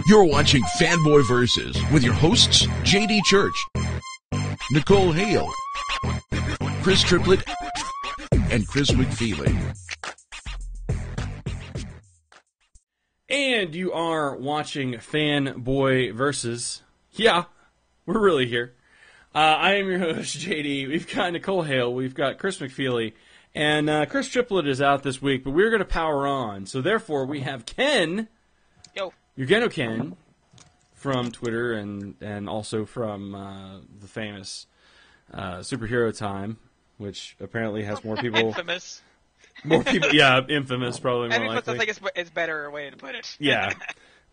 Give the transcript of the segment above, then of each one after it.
You're watching Fanboy Versus with your hosts, JD Church, Nicole Hale, Chris Triplett, and Chris McFeely. And you are watching Fanboy Versus. Yeah, we're really here. I am your host, JD. We've got Nicole Hale, we've got Chris McFeely, and Chris Triplett is out this week, but we're going to power on. So therefore, we have Ken. Yo. Yurgeno Ken from Twitter and also from the famous Superhero Time, which apparently has more people. Infamous. More people, yeah, infamous, probably more likely. I think it's better way to put it. Yeah.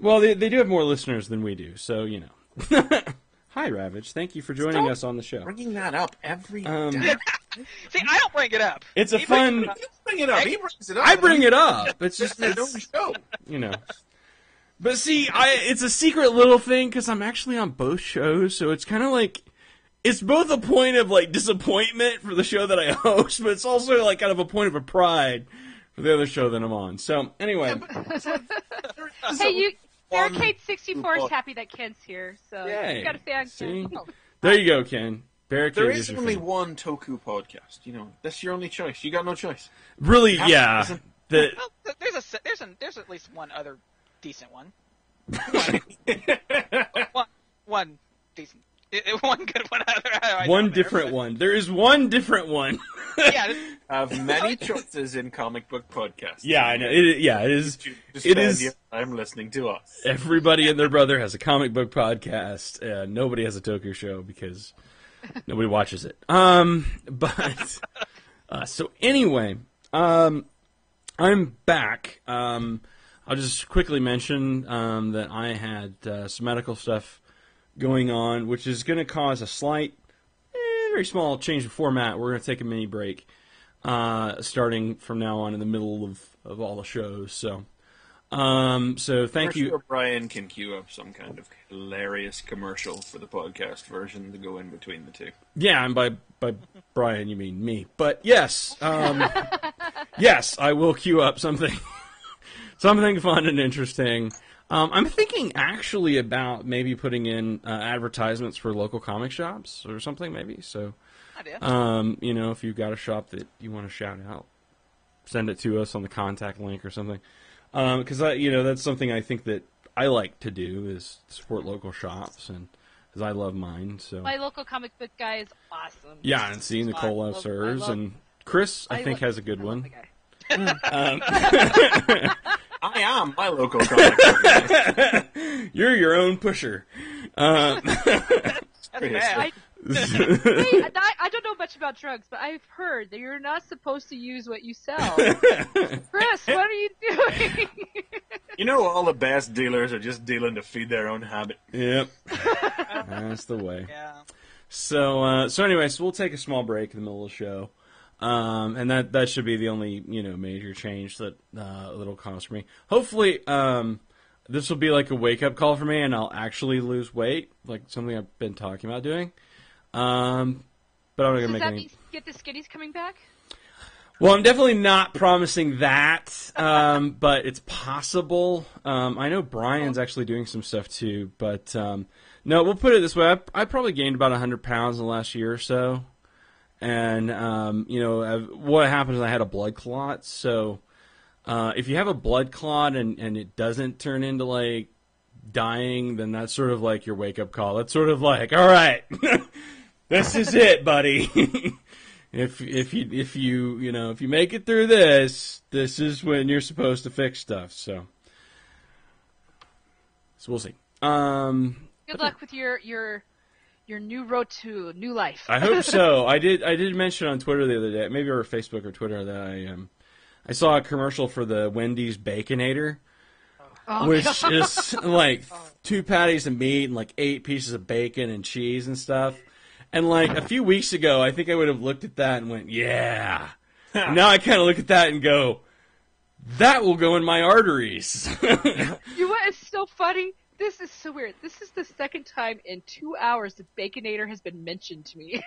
Well, they do have more listeners than we do, so, you know. Hi, Ravage. Thank you for joining us on the show. Bringing that up every day. See, I don't bring it up. It's a fun... You bring it up. He brings it up. I bring it up. It's just his own show. You know. But see, it's a secret little thing because I'm actually on both shows, so it's kind of like... It's both a point of, like, disappointment for the show that I host, but it's also, like, kind of a point of pride for the other show that I'm on. So, anyway. Hey, Barricade 64 is happy that Ken's here, so Yay. you got a fan. See? There you go, Ken. Barricade There is your only fan. one Toku podcast. You know, that's your only choice. You got no choice. Really, yeah. Well, there's at least one other decent one. one decent. One good one. One different one. There is one different one. Yeah. Have many choices in comic book podcasts. Yeah, I know. It is. It is. I'm listening to us. Everybody and their brother has a comic book podcast. Nobody has a Toku show because nobody watches it. But so anyway, I'm back. I'll just quickly mention that I had some medical stuff going on, which is going to cause a slight, very small change of format. We're going to take a mini break starting from now on in the middle of all the shows. So thank you. Sure Brian can queue up some kind of hilarious commercial for the podcast version to go in between the two. Yeah, and by Brian you mean me. But yes, yes, I will queue up something fun and interesting. I'm thinking actually about maybe putting in advertisements for local comic shops or something maybe. So, you know, if you've got a shop that you want to shout out, send it to us on the contact link or something. Because that's something I think that I like to do is support local shops, and because I love mine. So My local comic book guy is awesome. yeah, and see Nicole loves hers, and Chris I think has a good one. I am my local comic book. You're your own pusher. That's bad. I don't know much about drugs, but I've heard that you're not supposed to use what you sell. Chris, what are you doing? You know, all the best dealers are just dealing to feed their own habit. Yep, that's the way. Yeah. So anyway, we'll take a small break in the middle of the show. And that should be the only, major change that it'll cause for me. Hopefully, this will be like a wake-up call for me, and I'll actually lose weight, like something I've been talking about doing. But I'm not going to make any... Does that mean get the skinnies coming back? Well, I'm definitely not promising that, but it's possible. I know Brian's actually doing some stuff too, but no, we'll put it this way. I probably gained about 100 pounds in the last year or so. And, what happened is I had a blood clot. So if you have a blood clot and it doesn't turn into, like, dying, then that's sort of like your wake-up call. That's sort of like, all right, this is it, buddy. If you make it through this is when you're supposed to fix stuff. So we'll see. Good luck with your new road to new life. I hope so. I did mention on Twitter the other day, maybe or Facebook or Twitter, that I saw a commercial for the Wendy's Baconator, which is like 2 patties of meat and like 8 pieces of bacon and cheese and stuff. And like a few weeks ago, I think I would have looked at that and went, yeah. Now I kind of look at that and go, that will go in my arteries. You know what is so funny? This is so weird. This is the second time in 2 hours that Baconator has been mentioned to me.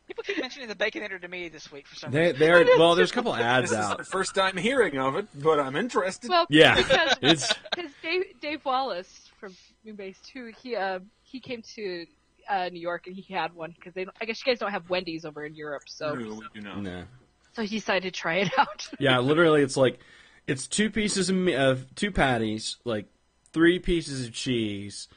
People keep mentioning the Baconator to me this week for some reason. Well, there's a couple ads This is out. the first time hearing of it, but I'm interested. Well, Yeah, because it's Dave Wallace from Moonbase 2, he came to New York and he had one because I guess you guys don't have Wendy's over in Europe, so No, we do not. no. so he decided to try it out. Yeah, literally, it's 2 pieces of 2 patties, like 3 pieces of cheese,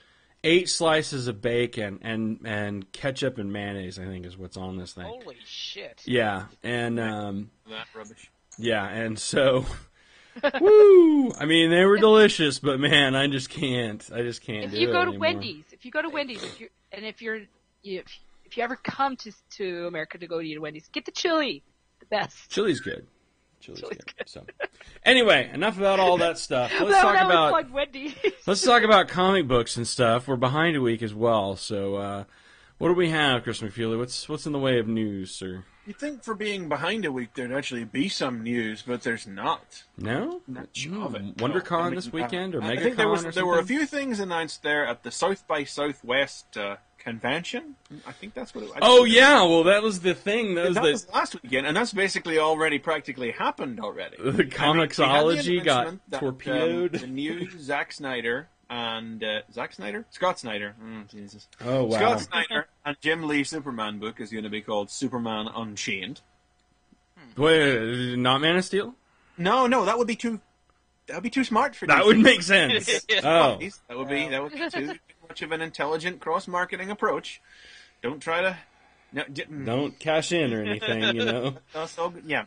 8 slices of bacon, and ketchup and mayonnaise. I think is what's on this thing. Holy shit. Yeah, and That rubbish. yeah, and so, woo! I mean, they were delicious, but man, I just can't. I just can't If do you it go to anymore. Wendy's, if you ever come to America to Wendy's, get the chili, the best. Chili's good. Chili's good. So, anyway, enough about all that stuff. Let's That talk was about plug Wendy's. let's talk about comic books and stuff. We're behind a week as well. So, what do we have, Chris McFeely? What's in the way of news, sir? You'd think for being behind a week there'd actually be some news, but there's not. No? Much of it. WonderCon No. I mean, this weekend or I MegaCon think there or were a something? few things announced there at the South by Southwest convention. I think that's what it was. Oh yeah, well that was the thing. That was last weekend, and that's basically already practically happened already. the Comixology got announcement that, torpedoed. the new Zack Snyder and Scott Snyder. Jesus. Oh wow. Scott Snyder and Jim Lee Superman book is going to be called Superman Unchained. Wait, not Man of Steel? No, that would be too. That would be too smart for That DC. would make sense. Oh, That would be too much of an intelligent cross-marketing approach. Don't try to. No, don't cash in or anything, you know. Yeah.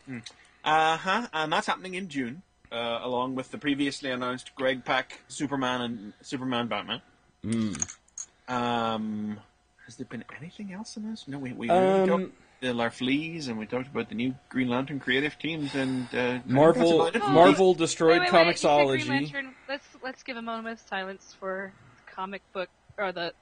And that's happening in June, along with the previously announced Greg Pak Superman and Superman Batman. Has there been anything else announced? No, we talked the Larfleas, and we talked about the new Green Lantern creative teams, and Marvel destroyed Wait, you said Green Comicsology. Lantern. Let's give a moment of silence for the comic book or the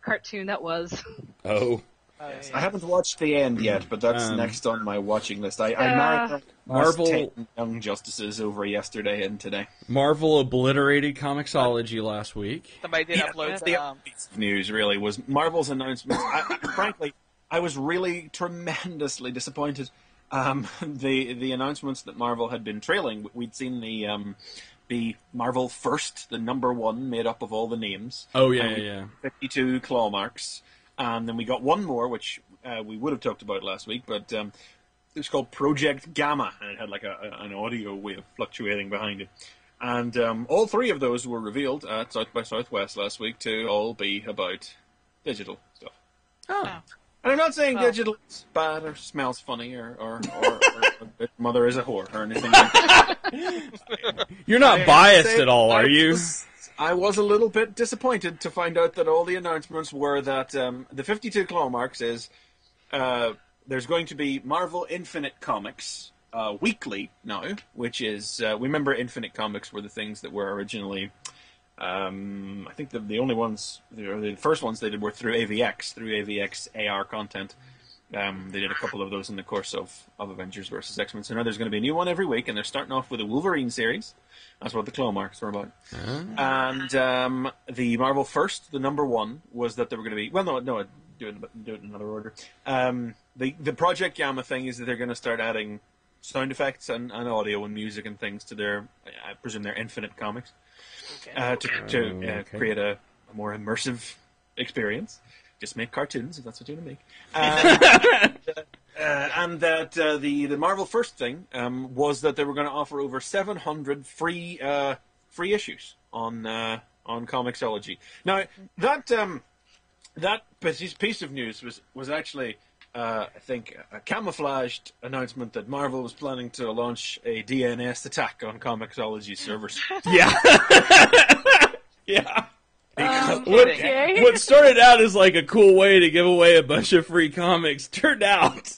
cartoon that was. Oh, I haven't watched the end yet, but that's next on my watching list. I marathoned Marvel- 10 Young Justices over yesterday and today. Marvel obliterated Comicsology last week. Somebody did upload The other piece of news really was Marvel's announcement. Frankly, I was really tremendously disappointed. The announcements that Marvel had been trailing. We'd seen the Marvel First, the number 1 made up of all the names. Oh yeah. 52 claw marks. And then we got one more, which we would have talked about last week, but it was called Project Gamma, and it had like an audio wave fluctuating behind it. And all 3 of those were revealed at South by Southwest last week to all be about digital stuff. Oh. And I'm not saying digital is bad or smells funny or mother is a whore or anything like that. You're not biased at all, are you? I was a little bit disappointed to find out that all the announcements were that the 52 claw marks is there's going to be Marvel Infinite Comics weekly now, which is we remember Infinite Comics were the things that were originally I think the only ones, or the first ones they did were through AVX AR content. They did a couple of those in the course of Avengers versus X-Men. So now there's going to be a new one every week, and they're starting off with a Wolverine series. That's what the claw marks were about. And the Marvel First, the number 1, was that they were going to be... Well, no, do it in another order. The Project Gamma thing is that they're going to start adding sound effects and audio and music and things to their, I presume, their Infinite Comics. To create a more immersive experience. Just make cartoons, if that's what you want to make. And that the Marvel First thing was that they were going to offer over 700 free issues on Comixology. Now that piece of news was actually I think a camouflaged announcement that Marvel was planning to launch a DNS attack on Comixology servers. Yeah. Yeah. Okay. What started out as like a cool way to give away a bunch of free comics turned out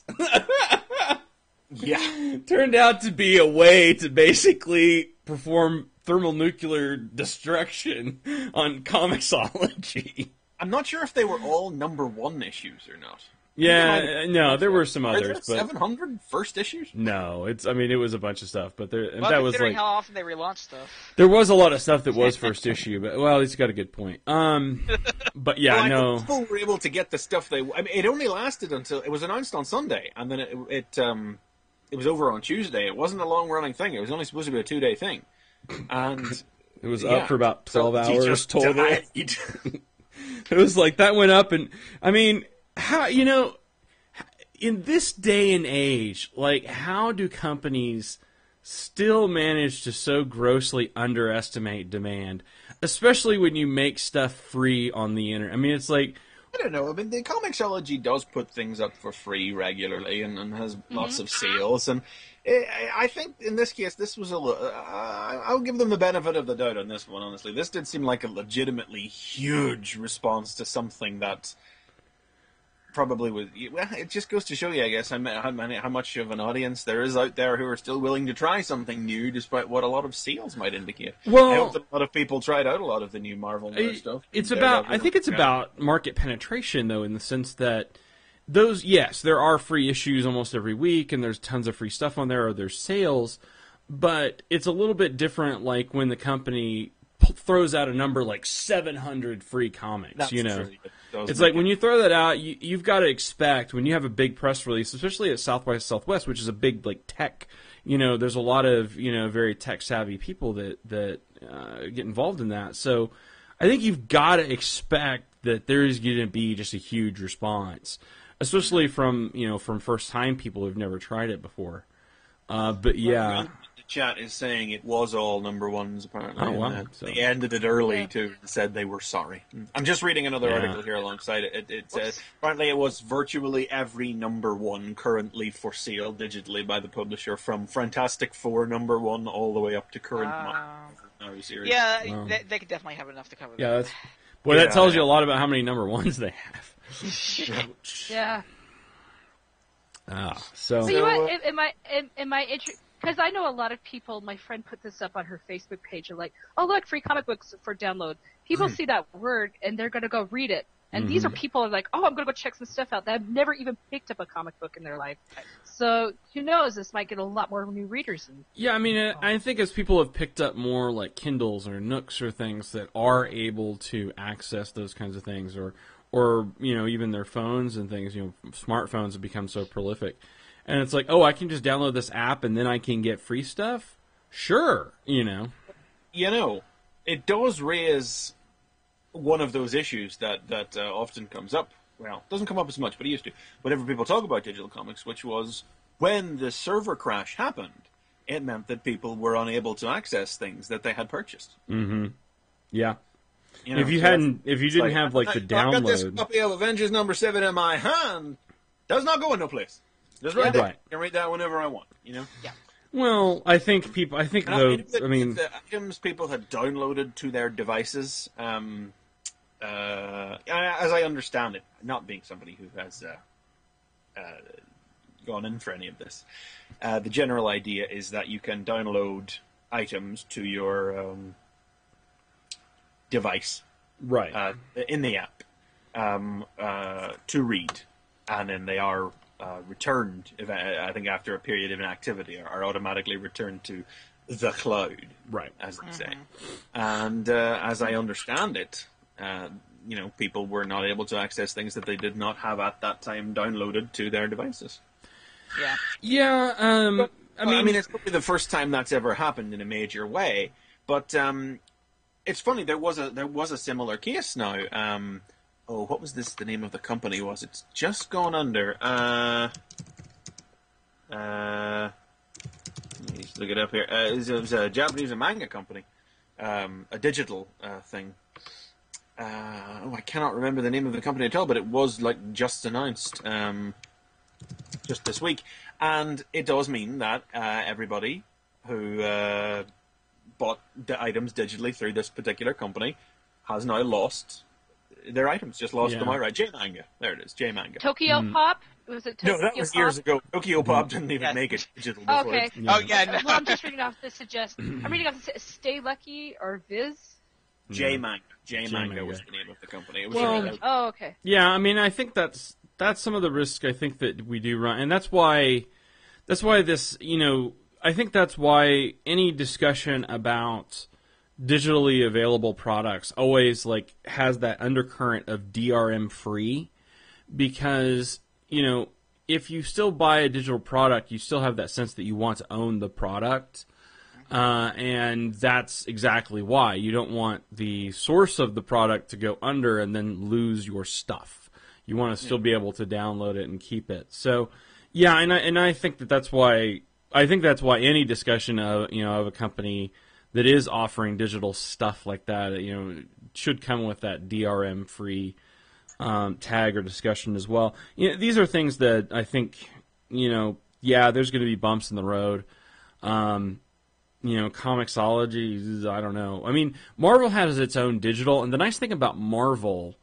to be a way to basically perform thermonuclear destruction on Comixology. I'm not sure if they were all number 1 issues or not. Yeah, no, there were some others, but 700 first issues. no, it was a bunch of stuff, but Well, that was considering like how often they relaunch stuff. there was a lot of stuff that was first issue, but well, he's got a good point. But yeah, Well, I no, think people were able to get the stuff they. I mean, it only lasted until it was announced on Sunday, and then it was over on Tuesday. It wasn't a long running thing. It was only supposed to be a 2-day thing, and it was up for about 12 so he hours just total. died. It was like that went up, and I mean, how in this day and age, like how do companies still manage to so grossly underestimate demand, especially when you make stuff free on the internet? I mean, it's like I don't know. I mean, the Comixology does put things up for free regularly and has lots of sales. And I think in this case, this was I'll give them the benefit of the doubt on this one, honestly. This did seem like a legitimately huge response to something that probably was. Well, it just goes to show you, I guess, how much of an audience there is out there who are still willing to try something new, despite what a lot of sales might indicate. Well, I hope that a lot of people tried out a lot of the new Marvel stuff. I think it's about market penetration, though, in the sense that there are free issues almost every week, and there's tons of free stuff on there, or there's sales, but it's a little bit different, like when the company throws out a number like 700 free comics. That's true. It's like when you throw that out, you've got to expect when you have a big press release, especially at South by Southwest, which is a big like tech. There's a lot of very tech savvy people that get involved in that. So I think you've got to expect that there is going to be just a huge response, especially from first time people who've never tried it before. But yeah. Chat is saying it was all number ones, apparently. Oh, wow. So. They ended it early, too, and said they were sorry. I'm just reading another article here alongside it. It says, apparently it was virtually every number one currently for sale digitally by the publisher, from Fantastic Four number one all the way up to current Marvel series. Yeah, they could definitely have enough to cover that. Yeah, that tells you a lot about how many number ones they have. Yeah. So you know what? Am I interested? Because I know a lot of people, my friend put this up on her Facebook page, are like, oh, look, free comic books for download. People see that word, and they're going to go read it. And these are people who are like, oh, I'm going to go check some stuff out that have never even picked up a comic book in their life. So who knows? This might get a lot more new readers. Yeah, I mean, I think as people have picked up more like Kindles or Nooks or things that are able to access those kinds of things, or even their phones and things, smartphones have become so prolific. And it's like, oh, I can just download this app and then I can get free stuff? Sure, it does raise one of those issues that often comes up. Well, it doesn't come up as much, but it used to. Whenever people talk about digital comics, which was when the server crash happened, it meant that people were unable to access things that they had purchased. Mm-hmm. Yeah. If you didn't have the download. I got this copy of Avengers number 7 in my hand. Does not go in no place. Just right there. I can read that whenever I want, Yeah. Well, I think the items people had downloaded to their devices, as I understand it, not being somebody who has gone in for any of this, the general idea is that you can download items to your device, right, in the app, to read, and then they are returned, I think, after a period of inactivity, are automatically returned to the cloud, right, as they say. And as I understand it, people were not able to access things that they did not have at that time downloaded to their devices. Yeah. Yeah. I mean, it's probably the first time that's ever happened in a major way. But it's funny. There was a similar case now. What was the name of the company? It's just gone under. Let me just look it up here. It was a Japanese manga company, a digital thing. I cannot remember the name of the company at all, but it was just announced just this week, and it does mean that everybody who bought the items digitally through this particular company has now lost their items. Just lost them outright. J-Manga. There it is. J-Manga. Tokyo Pop? Was it Tokyo No, that was Pop? years ago. Tokyo Pop didn't even make it digital before. Okay. Oh, yeah, no. Well, I'm just reading off the I'm reading off the Stay Lucky or Viz. J-Manga. J-Manga was the name of the company. It was Oh, okay. Yeah, I mean, I think that's some of the risk I think that we do run, and that's why this, I think that's why any discussion about digitally available products always like has that undercurrent of DRM free, because if you still buy a digital product, you still have that sense that you want to own the product. And that's exactly why. You don't want the source of the product to go under and then lose your stuff. You want to still be able to download it and keep it. So, yeah, and I think that's why any discussion of a company that is offering digital stuff like that, should come with that DRM free tag or discussion as well. These are things that I think, there's going to be bumps in the road. Comixology, I don't know. I mean, Marvel has its own digital, and the nice thing about Marvel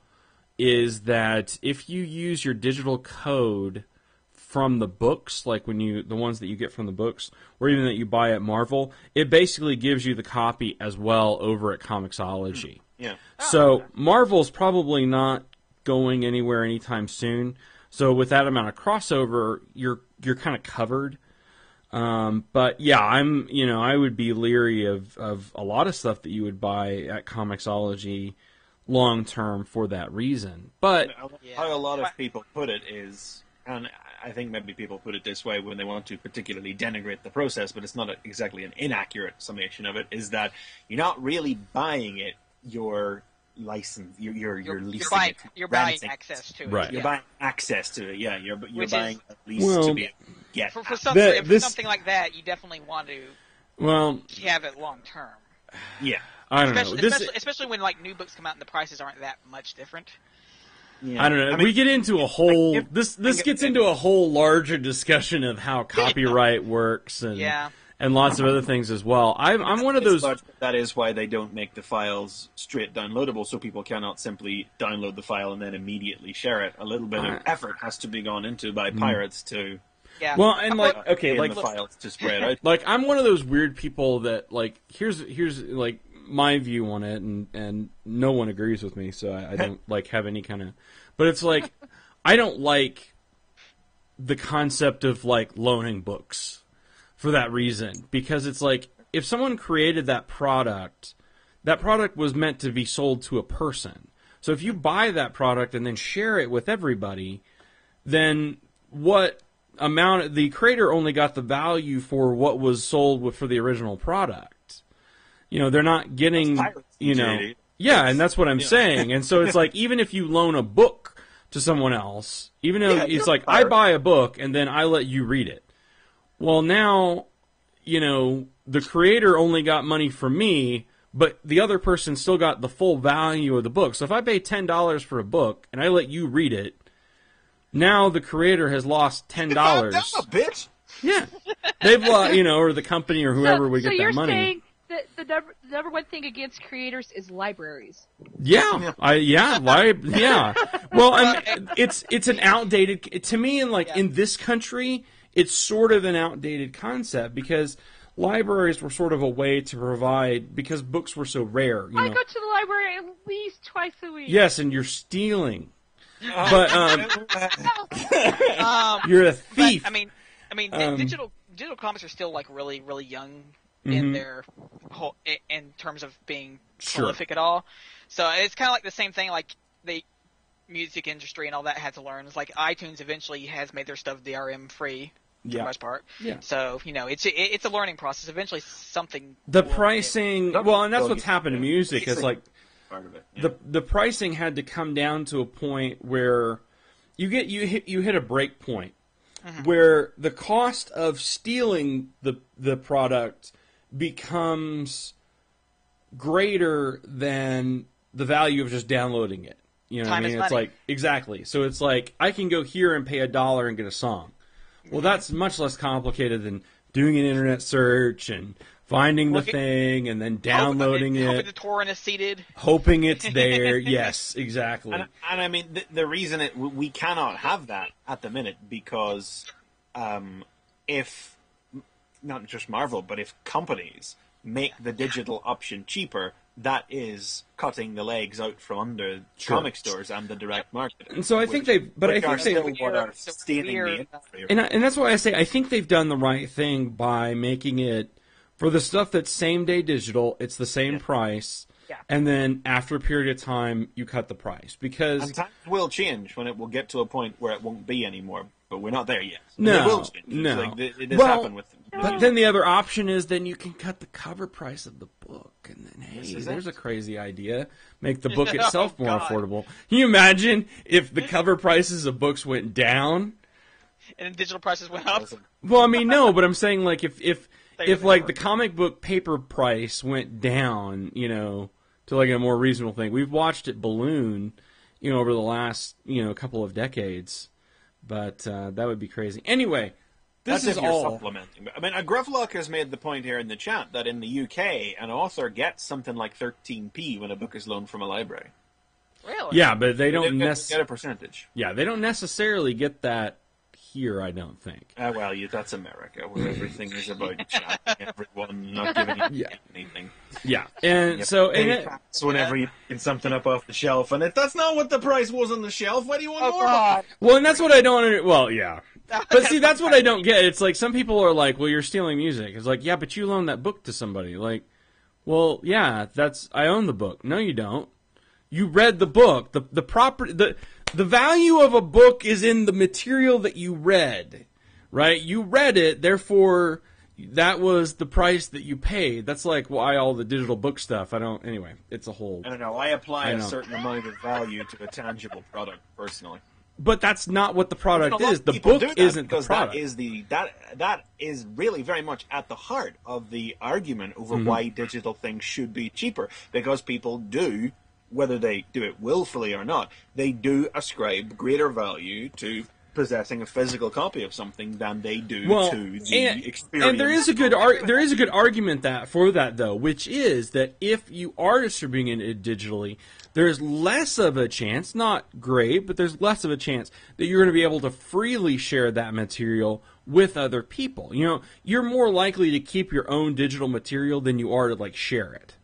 is that if you use your digital code from the books, like the ones that you get from the books, or even that you buy at Marvel, it basically gives you the copy as well over at Comixology. Yeah. So Marvel's probably not going anywhere anytime soon. So with that amount of crossover, you're kind of covered. But yeah, I would be leery of a lot of stuff that you would buy at Comixology long term for that reason. But how a lot of people put it is, and I think maybe people put it this way when they want to particularly denigrate the process, but it's not exactly an inaccurate summation of it, is that you're not really buying it, you're license, you're leasing it. You're buying access to it. Right. You're buying access to it, yeah. You're buying at least to be able to get for something like that, you definitely want to have it long term. Yeah. I don't know. Especially when like new books come out and the prices aren't that much different. Yeah. I don't know. We get into a whole this gets into a whole larger discussion of how copyright works and lots of other things as well. I'm one of those. That is why they don't make the files straight downloadable, so people cannot simply download the file and then immediately share it. A little bit of effort has to be gone into by pirates to. Yeah. Well, and the files to spread out. Like I'm one of those weird people that like here's like my view on it, and no one agrees with me, so I don't like have any kind of. But it's like I don't like the concept of like loaning books for that reason, because it's like if someone created that product was meant to be sold to a person. So if you buy that product and then share it with everybody, then what amount the creator only got the value for what was sold for the original product. They're not getting, and that's what I'm saying. And so it's like, even if you loan a book to someone else, even though it's like, I buy a book and then I let you read it. Well, now, the creator only got money from me, but the other person still got the full value of the book. So if I pay $10 for a book and I let you read it, now the creator has lost $10. Bitch. Yeah. They've lost, or the company or whoever would get that money. So you're saying that the number one thing against creators is libraries. Yeah. Well, it's an outdated, to me, in this country, it's sort of an outdated concept, because libraries were sort of a way to provide, because books were so rare. I go to the library at least twice a week. Yes, and you're stealing. But you're a thief. But, I mean, digital comics are still like really, really young in their whole, in terms of being prolific at all. So it's kind of like the same thing. Like the music industry and all that had to learn. It's like iTunes eventually has made their stuff DRM free. For the most part. Yeah. So, it's a learning process. Eventually something. The pricing, and that's what's happened to music. It's like part of it. The pricing had to come down to a point where you hit a break point where the cost of stealing the product becomes greater than the value of just downloading it. You know what I mean? It's like exactly. So it's like I can go here and pay $1 and get a song. Well, that's much less complicated than doing an internet search and finding the thing and then downloading it. Hoping the torrent is seeded. Hoping it's there. Yes, exactly. And I mean, the reason we cannot have that at the minute, because if, not just Marvel, but if companies make the digital option cheaper, that is cutting the legs out from under comic stores and the direct market. And so I think they've, but I think they've, and that's why I say I think they've done the right thing by making it for the stuff that's same day digital. It's the same price, and then after a period of time, you cut the price because and times will change when it will get to a point where it won't be anymore. But we're not there yet. No, it will change. no. Like, it has happened with them. But then the other option is then you can cut the cover price of the book, and then hey, there's a crazy idea: make the book itself more affordable. Can you imagine if the cover prices of books went down, and digital prices went up? Well, I mean, no, but I'm saying like if like the comic book paper price went down, you know, to like a more reasonable thing. We've watched it balloon, you know, over the last couple of decades. But that would be crazy. Anyway, this is all supplementing. I mean, Gruffluck has made the point here in the chat that in the UK, an author gets something like 13p when a book is loaned from a library. Really? Yeah, but they don't get a percentage. Yeah, they don't necessarily get that here. I don't think. Well, that's America, where everything is about chatting everyone, not giving you anything. Yeah, and so whenever you get something up off the shelf, and that's not what the price was on the shelf. Why do you want more? God. Well, and that's what I don't. Well, yeah, but see, that's what I don't get. It's like some people are like, "Well, you're stealing music." It's like, yeah, but you loaned that book to somebody. Like, well, yeah, I own the book. No, you don't. You read the book. The value of a book is in the material that you read, right? You read it, therefore that was the price that you paid. That's like why all the digital book stuff. Anyway, it's a whole. I don't know. I apply a certain amount of value to a tangible product personally. But that's not what the product is. The book isn't the product. That is really very much at the heart of the argument over why digital things should be cheaper, because people do. Whether they do it willfully or not, they do ascribe greater value to possessing a physical copy of something than they do to the experience. And there is a good argument for that though, which is that if you are distributing it digitally, there's less of a chance, not great, but there's less of a chance that you're going to be able to freely share that material with other people. You know, you're more likely to keep your own digital material than you are to like share it.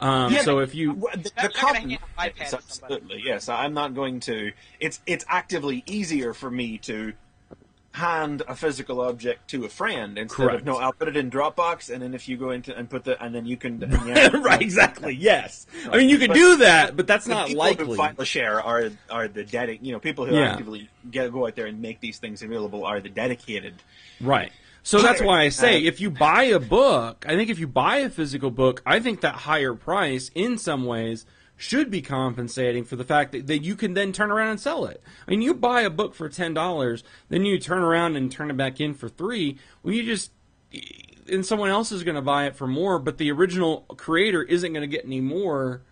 So if you the copy, absolutely, yes, I'm not going to. It's actively easier for me to hand a physical object to a friend instead of I'll put it in Dropbox, and then if you go into and put and then you can right, exactly, yes. I mean, you can do that, but that's not likely. People who file share are the people who actively go out there and make these things available are the dedicated, right. So that's why I say, if you buy a book, I think if you buy a physical book, I think that higher price, in some ways, should be compensating for the fact that you can then turn around and sell it. I mean, you buy a book for $10, then you turn around and turn it back in for $3, well, and someone else is going to buy it for more, but the original creator isn't going to get any more.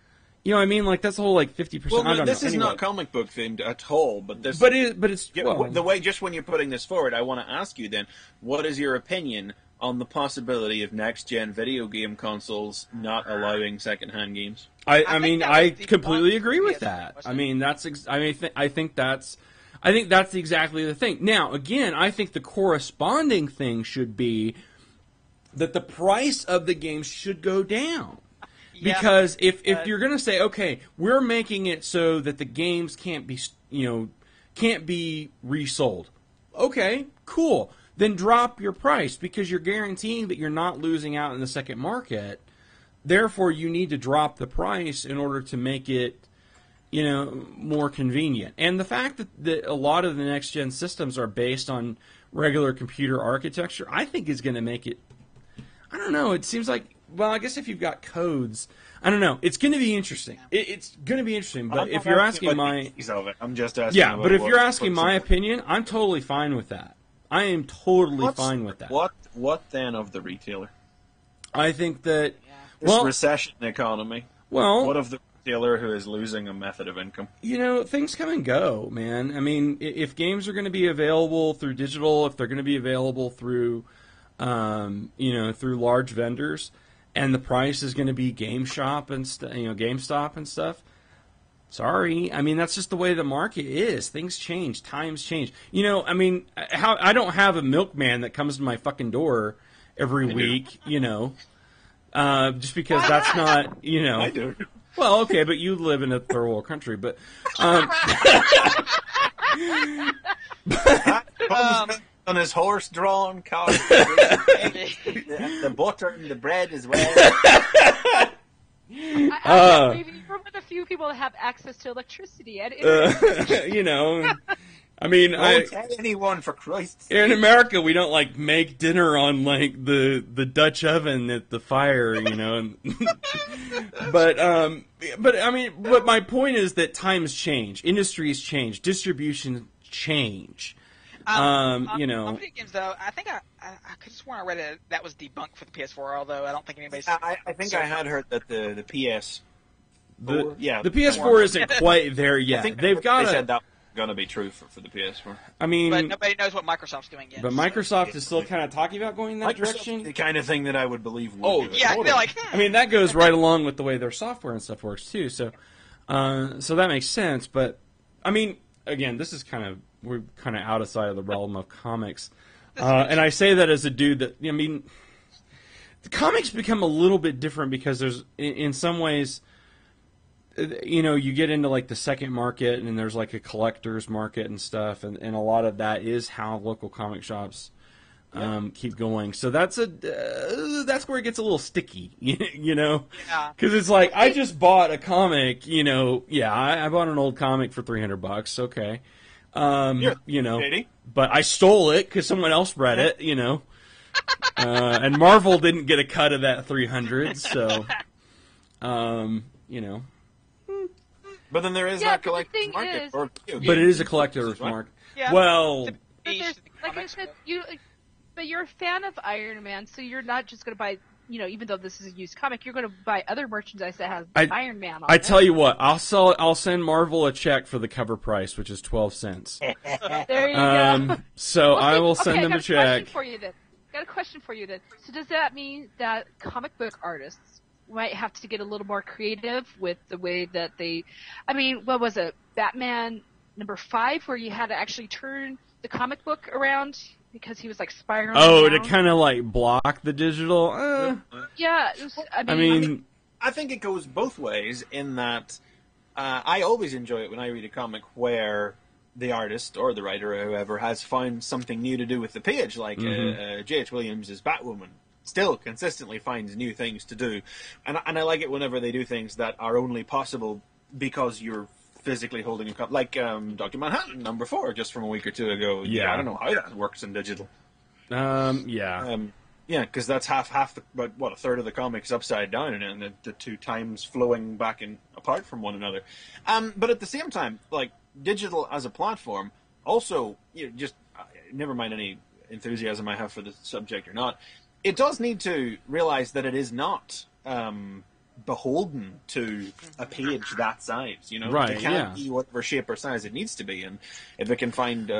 You know what I mean? Like, that's the whole, 50%. Well, I don't this know. is not comic book themed at all, but this... But it's... the way, just when you're putting this forward, I want to ask you then, what is your opinion on the possibility of next-gen video game consoles not allowing second-hand games? I completely agree with that. I mean, I think that's exactly the thing. Now, again, I think the corresponding thing should be that the price of the games should go down. Because if you're going to say, okay, we're making it so that the games can't be resold. Okay, cool. Then drop your price because you're guaranteeing that you're not losing out in the second market. Therefore, you need to drop the price in order to make it, more convenient. And the fact that a lot of the next gen systems are based on regular computer architecture, I think is going to make it. I don't know. It seems like. Well, I guess if you've got codes, I don't know. It's going to be interesting. It's going to be interesting. But if you're asking I'm just asking. Yeah, but if you're asking my opinion, I'm totally fine with that. I am totally fine with that. What then of the retailer? I think that this recession economy. Well, what of the retailer who is losing a method of income? Things come and go, man. I mean, if games are going to be available through digital, if they're going to be available through, through large vendors. And the price is going to be GameStop and stuff. Sorry, I mean that's just the way the market is. Things change, times change. I don't have a milkman that comes to my fucking door every week. just because that's not, you know. I do. Well, okay, but you live in a third world country, but. On his horse-drawn car, the butter and the bread as well. I maybe you're one of the few people that have access to electricity and internet. You know, I mean, Don't tell anyone, for Christ's sake. here in America, we don't like make dinner on like the Dutch oven at the fire, you know. And but I mean, but my point is that times change, industries change, distribution change. You know, on video games though, I think I could have sworn I read that was debunked for the PS4. Although I don't think anybody's. I think I had heard that the PS. the PS4 PS4 isn't quite there yet. I think They've got they said that was going to be true for the PS4. I mean, but nobody knows what Microsoft's doing yet. but Microsoft is still kind of talking about going in that direction. The kind of thing that I would believe would do it. yeah, they're like. I mean, that goes right along with the way their software and stuff works too. So that makes sense. But I mean, again, this is we're kind of outside of the realm of comics, and I say that as a dude that, I mean, the comics become a little bit different because there's in some ways, you know, you get into like the second market and there's like a collector's market and stuff, and a lot of that is how local comic shops keep going. So that's where it gets a little sticky, you know? Yeah. Because it's like, I just bought a comic, you know, I bought an old comic for $300, okay. You know, but I stole it because someone else read it, you know. And Marvel didn't get a cut of that 300, so, you know. But then there is that collector's market. But it is a collector's market. Yeah. Well, But like I said, but you're a fan of Iron Man, so you're not just going to buy, you know, even though this is a used comic, you're going to buy other merchandise that has Iron Man on it. I tell you what, I'll send Marvel a check for the cover price, which is 12 cents. There you go. So Well, I will send them a check. Got a question for you then. So does that mean that comic book artists might have to get a little more creative with the way that they, I mean, what was it, Batman #5, where you had to actually turn the comic book around because he was like spiraling down? To kind of like block the digital? Yeah. I mean, I think it goes both ways in that I always enjoy it when I read a comic where the artist or the writer or whoever has found something new to do with the page, like J.H. Williams' Batwoman still consistently finds new things to do. And I like it whenever they do things that are only possible because you're physically holding a copy, like Dr. Manhattan #4 just from a week or two ago. Yeah. I don't know how that works in digital. Yeah, because that's half about a third of the comics upside down and the two times flowing back and apart from one another. But at the same time, like digital as a platform, also, you know, just never mind any enthusiasm I have for the subject or not, it does need to realize that it is not beholden to a page that size. You know, right? It can't be whatever shape or size it needs to be, and if it can find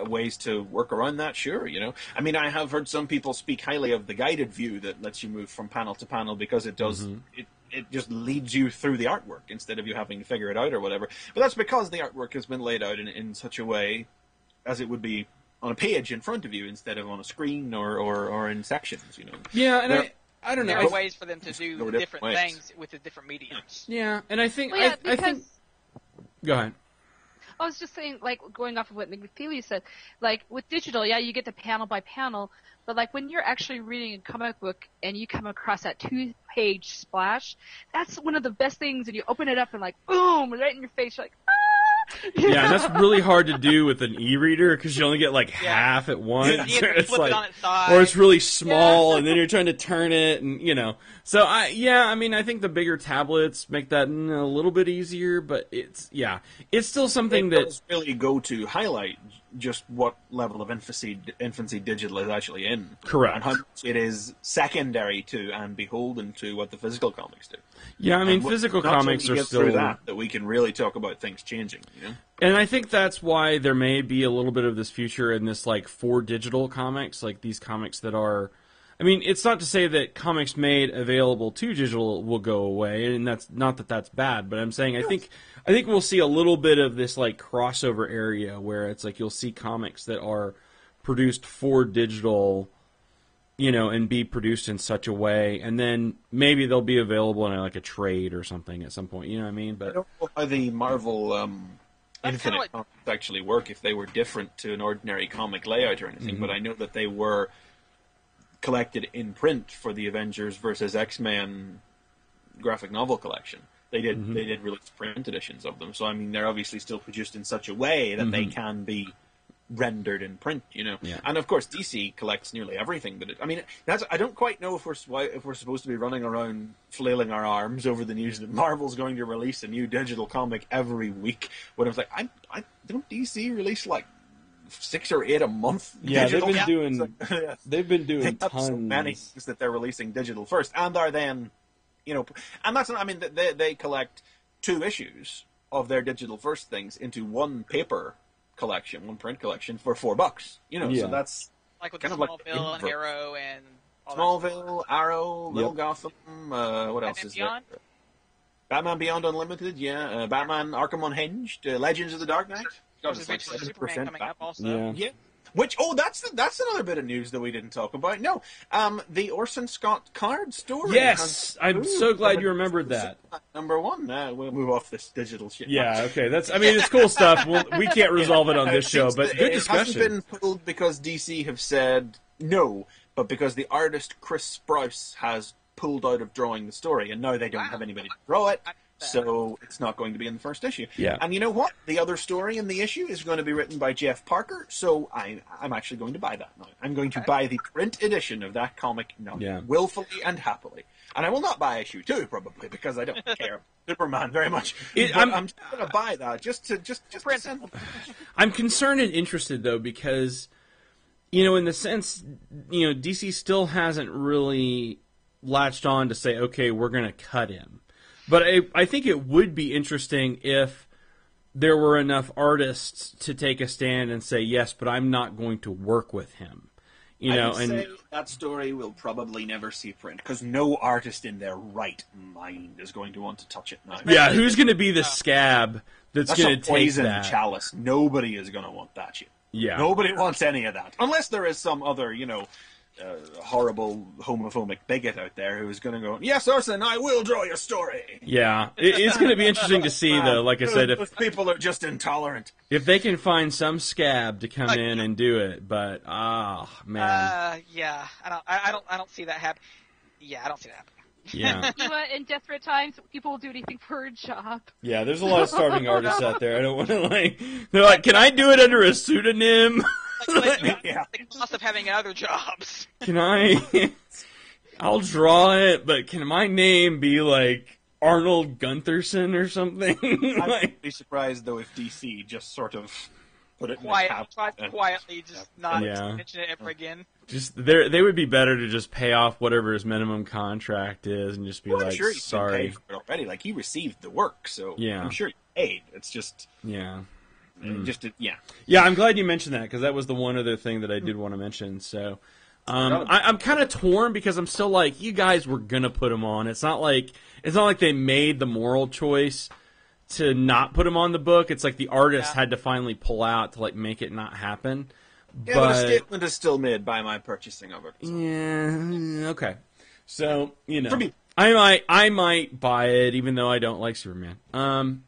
ways to work around that, sure. You know, I mean, I have heard some people speak highly of the guided view that lets you move from panel to panel because it does it just leads you through the artwork instead of you having to figure it out or whatever. But that's because the artwork has been laid out in such a way as it would be on a page in front of you instead of on a screen or in sections. You know. Yeah, and I don't know. There are ways for them to do different things with the different mediums. Yeah, and I think Well, I think. Go ahead. I was just saying, like, going off of what McFeely said, like, with digital, you get the panel by panel, but, like, when you're actually reading a comic book and you come across that 2-page splash, that's one of the best things, and you open it up and, like, boom, right in your face, you're like, ah! Yeah, and that's really hard to do with an e-reader because you only get, like, half at once. It's like, it on its side. Or it's really small, and then you're trying to turn it, and, you know. So, I mean, I think the bigger tablets make that a little bit easier, but it's still something that does really go to highlight just what level of infancy digital is actually in. Correct. And how much it is secondary to and beholden to what the physical comics do. Yeah, I mean, physical comics are still... through that we can really talk about things changing, you know? And I think that's why there may be a little bit of this future in this, like, for digital comics, like these comics that are... I mean, it's not to say that comics made available to digital will go away, and that's not that that's bad, but I'm saying I think we'll see a little bit of this, like, crossover area where it's like you'll see comics that are produced for digital and be produced in such a way, and then maybe they'll be available in like a trade or something at some point. You know what I mean? But I don't know how the Marvel Infinite comics actually work, if they were different to an ordinary comic layout or anything. But I know that they were collected in print for the Avengers versus X-Men graphic novel collection. They did release print editions of them. So I mean, they're obviously still produced in such a way that they can be rendered in print, Yeah. And of course, DC collects nearly everything that I don't quite know if we're supposed to be running around flailing our arms over the news that Marvel's going to release a new digital comic every week. When I was like, I don't DC release like 6 or 8 a month. Yeah, digital they've been doing they have tons. so many things that they're releasing digital first, and are then, and that's they collect 2 issues of their digital first things into one paper collection, one print collection for $4. So that's like with kind of Smallville like and Arrow and all Smallville, Arrow, Little Gotham. What else is Beyond? there? Batman Beyond Unlimited, Batman Arkham Unhinged, Legends of the Dark Knight. There's like Superman coming up also. Yeah. Which that's another bit of news that we didn't talk about. No, the Orson Scott Card story. Yes, I'm so glad you remembered that. Number 1. We'll move off this digital shit. Yeah, okay. It's cool stuff. We can't resolve it on this show, but good discussion. It hasn't been pulled because DC have said no, but because the artist Chris Sprouse has pulled out of drawing the story, and now they don't have anybody to draw it. So it's not going to be in the first issue. Yeah. And you know what? The other story in the issue is going to be written by Jeff Parker, so I'm actually going to buy that now. I'm going to buy the print edition of that comic now, willfully and happily. And I will not buy issue 2, probably, because I don't care Superman very much. I'm just going to buy that, just to send them. I'm concerned and interested, though, because, in the sense, DC still hasn't really latched on to say, okay, we're going to cut him. But I think it would be interesting if there were enough artists to take a stand and say, yes, but I'm not going to work with him. I would say that story will probably never see print, because no artist in their right mind is going to want to touch it now. Yeah, who's going to be the scab that's going to take poison that? Chalice. Nobody is going to want that shit. Yeah. Nobody wants any of that. Unless there is some other, horrible homophobic bigot out there who is going to go, yes, Orson, I will draw your story. Yeah, it's going to be interesting to see, though. Like I said, if people are just intolerant, if they can find some scab to come in and do it, but man, yeah, I don't see that happen. Yeah, I don't see that happening. Yeah. In desperate times, people will do anything for a job. Yeah, there's a lot of starving artists out there. I don't want to they're like, can I do it under a pseudonym? The cost of having other jobs. Can I? I'll draw it, but can my name be like Arnold Guntherson or something? I would be surprised though if DC just sort of put it quietly, just not mention it ever again. Just they would be better to just pay off whatever his minimum contract is and just be I'm sure he's sorry. been paid for it already. Like he received the work, so I'm sure he's paid. It's just Yeah, I'm glad you mentioned that, because that was the one other thing that I did want to mention. So I'm kind of torn, because I'm still like, you guys were gonna put him on. It's not like they made the moral choice to not put him on the book. It's like the artist had to finally pull out to make it not happen. Yeah, but a statement is still made by my purchasing of it. So. Yeah, okay. So I might buy it, even though I don't like Superman. Prime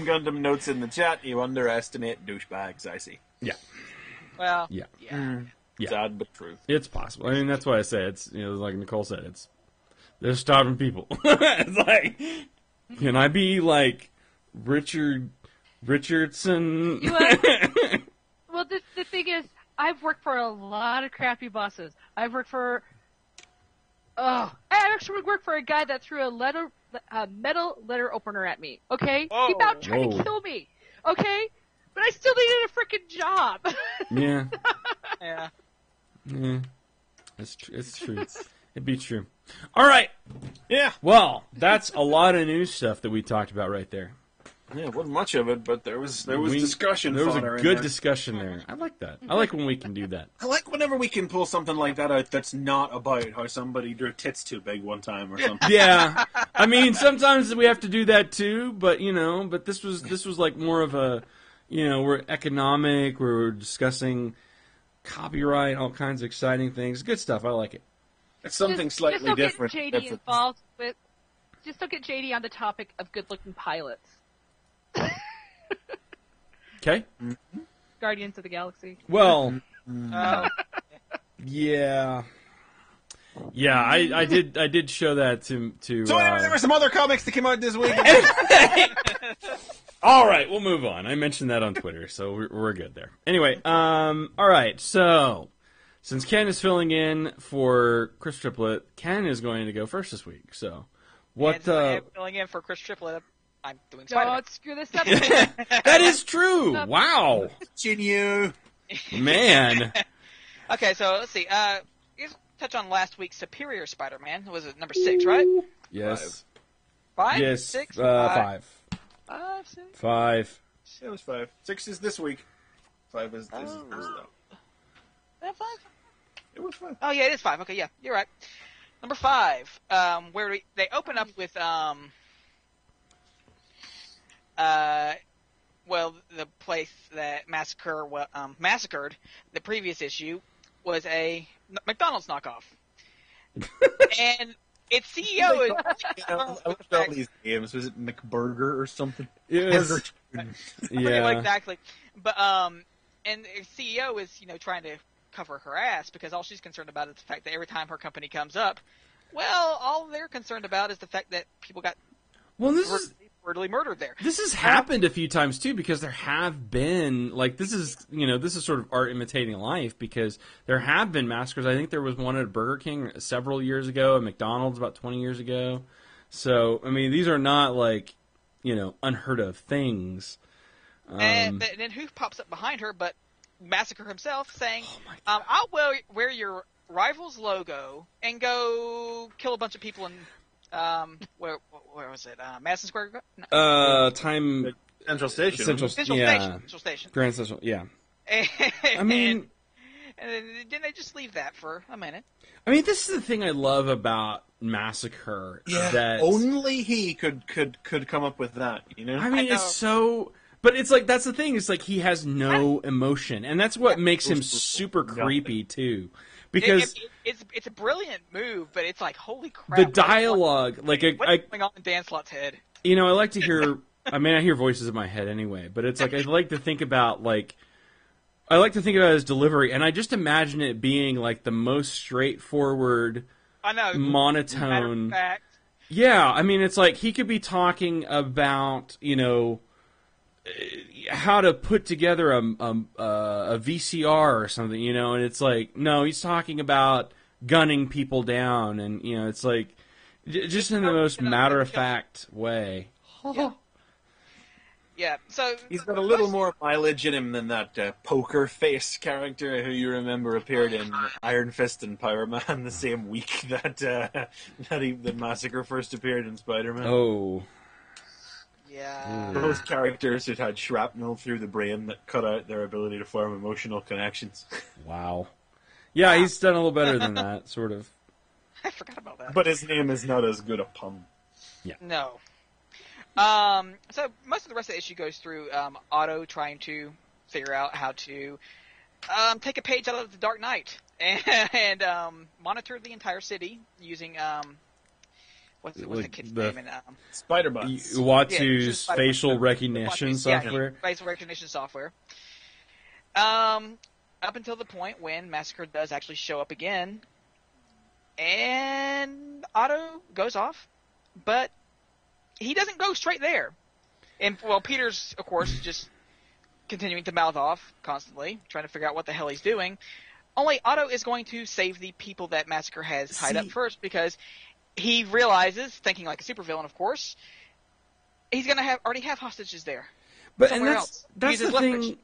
Gundam notes in the chat, you underestimate douchebags, I see. Yeah. Well, yeah. Sad but true. It's possible. I mean, that's why I say it's, like Nicole said, they're starving people. It's like, can I be like Richardson? Well, the thing is, I've worked for a lot of crappy bosses. I've worked for, I actually worked for a guy that threw a metal letter opener at me, okay? Whoa. He about tried to kill me, okay? But I still needed a freaking job. Yeah. Yeah. Yeah. It's true. It'd be true. All right. Yeah. Well, that's a lot of new stuff that we talked about right there. Yeah, it wasn't much of it, but there was discussion. There was a good discussion there. I like that. I like when we can do that. I like whenever we can pull something like that out that's not about how somebody drew tits too big one time or something. Yeah, I mean sometimes we have to do that too, but but this was like more of a, we're economic. We're discussing copyright, all kinds of exciting things. Good stuff. I like it. It's something slightly just don't different. Get JD involved with. Just don't get JD on the topic of good-looking pilots. Okay. Guardians of the Galaxy. Well, yeah. Yeah, I did show that to So anyway, there were some other comics that came out this week. All right, we'll move on. I mentioned that on Twitter, so we're good there. Anyway, all right, so since Ken is filling in for Chris Triplett, Ken is going to go first this week. So what? I'm filling in for Chris Triplett. I'm doing Spider-Man. Don't screw this up. That is true. Wow. Continue. Man. Okay, so let's see. Let's touch on last week's Superior Spider-Man. Was it number 6, right? Yes. 5? Yes. 6? 5. 5, 6? 5. It was 5. 6 is this week. 5 is though. Is that 5? It was 5. Oh, yeah, it is 5. Okay, yeah, you're right. Number 5, where they open up with, well, the place that massacred the previous issue was a McDonald's knockoff. And its CEO is... I looked at all these games. Was it McBurger or something? Yes. I forget Yeah. what exactly. But, and the CEO is, trying to cover her ass because all she's concerned about is the fact that every time her company comes up, well, all they're concerned about is the fact that people got brutally murdered there. This has happened a few times too, because there have been this is sort of art imitating life, because there have been massacres. I think there was one at Burger King several years ago, at McDonald's about 20 years ago. So I mean, these are not unheard of things. And then who pops up behind her but Massacre himself, saying, "I'll wear your rival's logo and go kill a bunch of people in." Where was it? Madison Square Garden? Central Station. Central Station. Grand Central, yeah. I mean... And then didn't they just leave that for a minute? I mean, this is the thing I love about Massacre. Yeah, that only he could come up with that, I mean, it's so... But it's that's the thing. It's he has no emotion. And that's what makes him super creepy, too. Because it's a brilliant move, but it's holy crap. The dialogue, what's going on in Dan Slott's head? I like to hear. I mean, I hear voices in my head anyway, but it's I like to think about I like to think about his delivery, and I just imagine it being the most straightforward, monotone. Matter of fact. Yeah, I mean, it's he could be talking about how to put together a VCR or something, and it's no, he's talking about gunning people down, and it's just in the most matter-of-fact way. Yeah, so... He's got a little more mileage in him than that poker face character who you remember appeared in Iron Fist and Pyro-Man the same week that Massacre first appeared in Spider-Man. Oh. Yeah. Those characters who had shrapnel through the brain that cut out their ability to form emotional connections. Wow. Yeah, he's done a little better than that, sort of. I forgot about that. But his name is not as good a pun. Yeah. No. So most of the rest of the issue goes through Otto trying to figure out how to take a page out of the Dark Knight and monitor the entire city using what's the kid's name? Spider-Bots. Uatu's facial recognition software. Facial recognition software. Up until the point when Massacre does actually show up again, and Otto goes off, but he doesn't go straight there. And Peter's, of course, just continuing to mouth off constantly, trying to figure out what the hell he's doing. Only Otto is going to save the people that Massacre has tied up first, because he realizes, thinking like a supervillain, of course, he's going to already have hostages there. But somewhere else. That's the thing.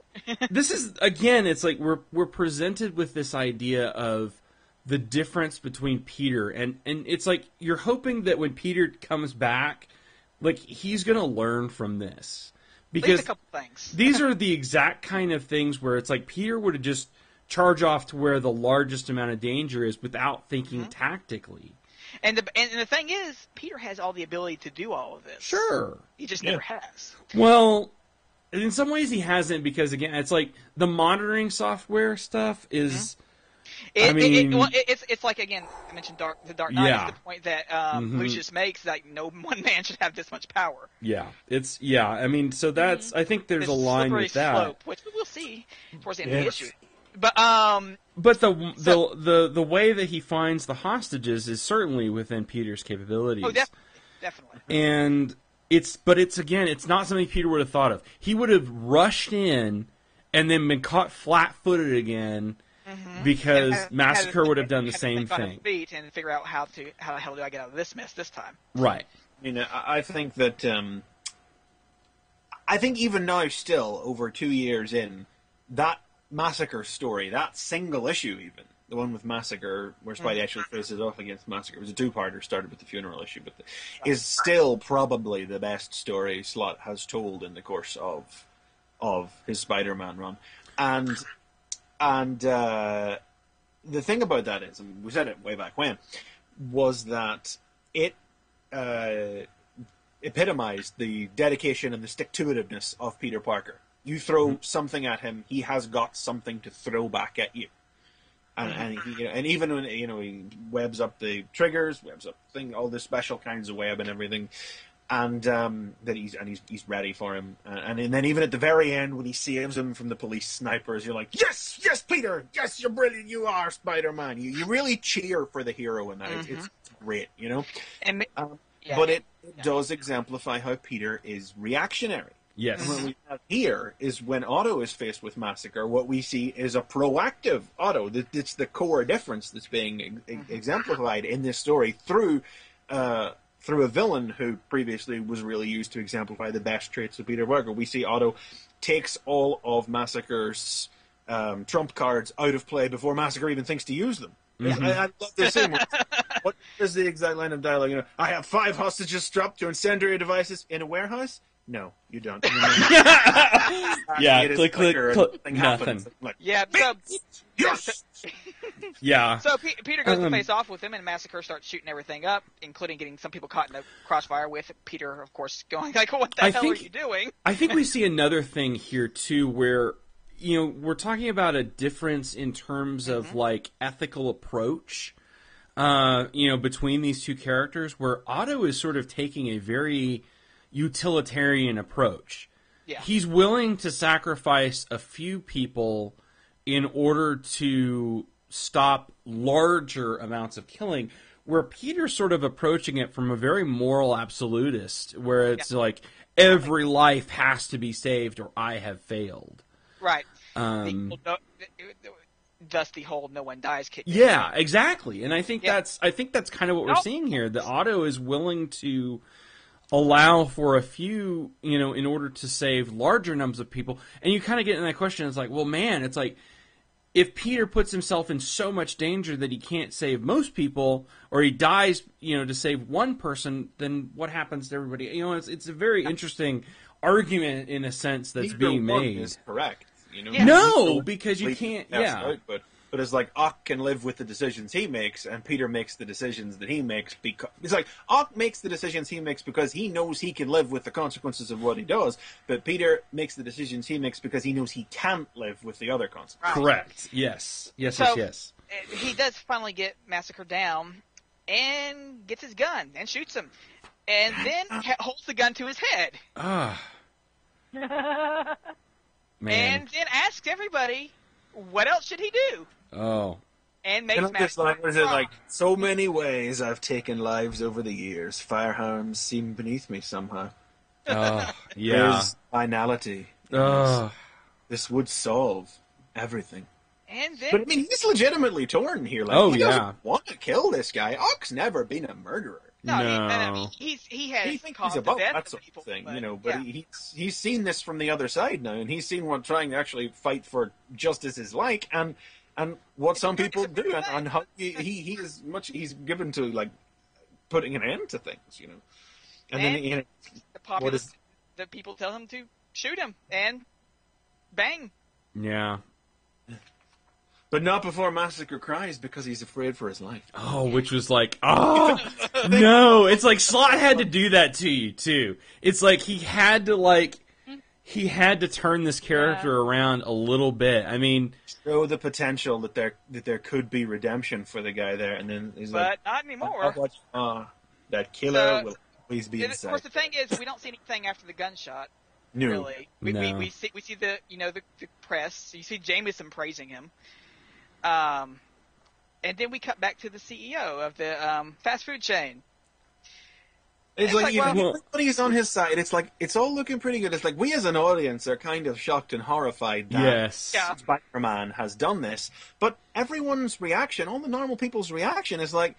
This is, again, it's we're presented with this idea of the difference between Peter, and it's you're hoping that when Peter comes back, he's going to learn from this. Because a couple things. These are the exact kind of things where it's Peter would have just charged off to where the largest amount of danger is without thinking tactically. And the thing is, Peter has all the ability to do all of this. Sure. He just never has. Well, in some ways he hasn't, because again, it's like the monitoring software stuff is. It's like, again, I mentioned the Dark Knight is the point that Lucius makes, like, no one man should have this much power. Yeah, I mean, so that's, I think there's a line with that. Slope, which we'll see towards the end of the issue. But the way that he finds the hostages is certainly within Peter's capabilities. Oh, definitely. And it's not something Peter would have thought of. He would have rushed in and then been caught flat-footed again. Because Massacre would have done the same thing. Feet and figure out how the hell do I get out of this mess this time? Right. I think that I think even now, still over 2 years in, that Massacre story, that single issue, even the one with Massacre, where Spidey actually faces off against Massacre, it was a two-parter, started with the funeral issue, but is still probably the best story Slott has told in the course of his Spider-Man run, And the thing about that is, and we said it way back when, was that it epitomized the dedication and the stick-to-itiveness of Peter Parker. You throw something at him, he has got something to throw back at you. And even when he webs up the triggers, webs up all the special kinds of web and everything, and that he's ready for him, and then even at the very end when he saves him from the police snipers, you're like, yes, Peter, yes, you're brilliant, you are Spider-Man. You really cheer for the hero in that. It's great, And but it does exemplify how Peter is reactionary. Yes. And what we have here is when Otto is faced with Massacre, what we see is a proactive Otto. It's the core difference that's being exemplified in this story through a villain who previously was really used to exemplify the best traits of Peter Parker. We see Otto takes all of Massacre's trump cards out of play before Massacre even thinks to use them. I love this scene. What is the exact line of dialogue? I have 5 hostages strapped to incendiary devices in a warehouse? No, you don't. Click, nothing. Yes! Yeah. So Peter goes to face off with him, and Massacre starts shooting everything up, including getting some people caught in the crossfire, with Peter, of course, going like, what the hell are you doing? I think we see another thing here, too, where, we're talking about a difference in terms of, like, ethical approach, between these two characters, where Otto is sort of taking a very utilitarian approach. Yeah. He's willing to sacrifice a few people in order to stop larger amounts of killing, where Peter's sort of approaching it from a very moral absolutist, where it's like, every life has to be saved or I have failed. Right. Thus the whole no one dies kick. Yeah, exactly. And I think that's kind of what we're seeing here. The Otto is willing to allow for a few, in order to save larger numbers of people. And you kind of get in that question, it's like, well, man, it's like, if Peter puts himself in so much danger that he can't save most people, or he dies, to save one person, then what happens to everybody? It's a very interesting argument in a sense that's being made. Is correct. No, because you can't. Yeah. But it's like Ock can live with the decisions he makes, and Peter makes the decisions that he makes because it's like Ock makes the decisions he makes because he knows he can live with the consequences of what he does, but Peter makes the decisions he makes because he knows he can't live with the other consequences. Right. Correct. Yes. He does finally get Massacre down and gets his gun and shoots him, and then holds the gun to his head. Man. And then asks everybody, what else should he do? Oh. And makes Massacre. Was it like, so many ways I've taken lives over the years. Firearms seem beneath me somehow. Yeah. There's finality. This would solve everything. And then, but I mean, he's legitimately torn here. Like, he doesn't want to kill this guy. Ock's never been a murderer. No. He thinks he's about that sort of thing, But he's seen this from the other side now, and he's seen what trying to actually fight for justice is like, and what some people do, and how he's given to like putting an end to things, And then the people tell him to shoot him, and bang. Yeah. But not before Massacre cries because he's afraid for his life. Oh, which was like, no. It's like Slott had to do that to you, too. It's like he had to, he had to turn this character around a little bit. I mean, show the potential that there could be redemption for the guy there, and then he's like, but not anymore. That killer will always be inside. Of course, the thing is, we don't see anything after the gunshot. No. Really, we see the the press. You see Jameson praising him, and then we cut back to the CEO of the fast food chain. It's like everybody's on his side. It's like it's all looking pretty good. It's like we as an audience are kind of shocked and horrified that Spider-Man has done this, but everyone's reaction, all the normal people's reaction, is like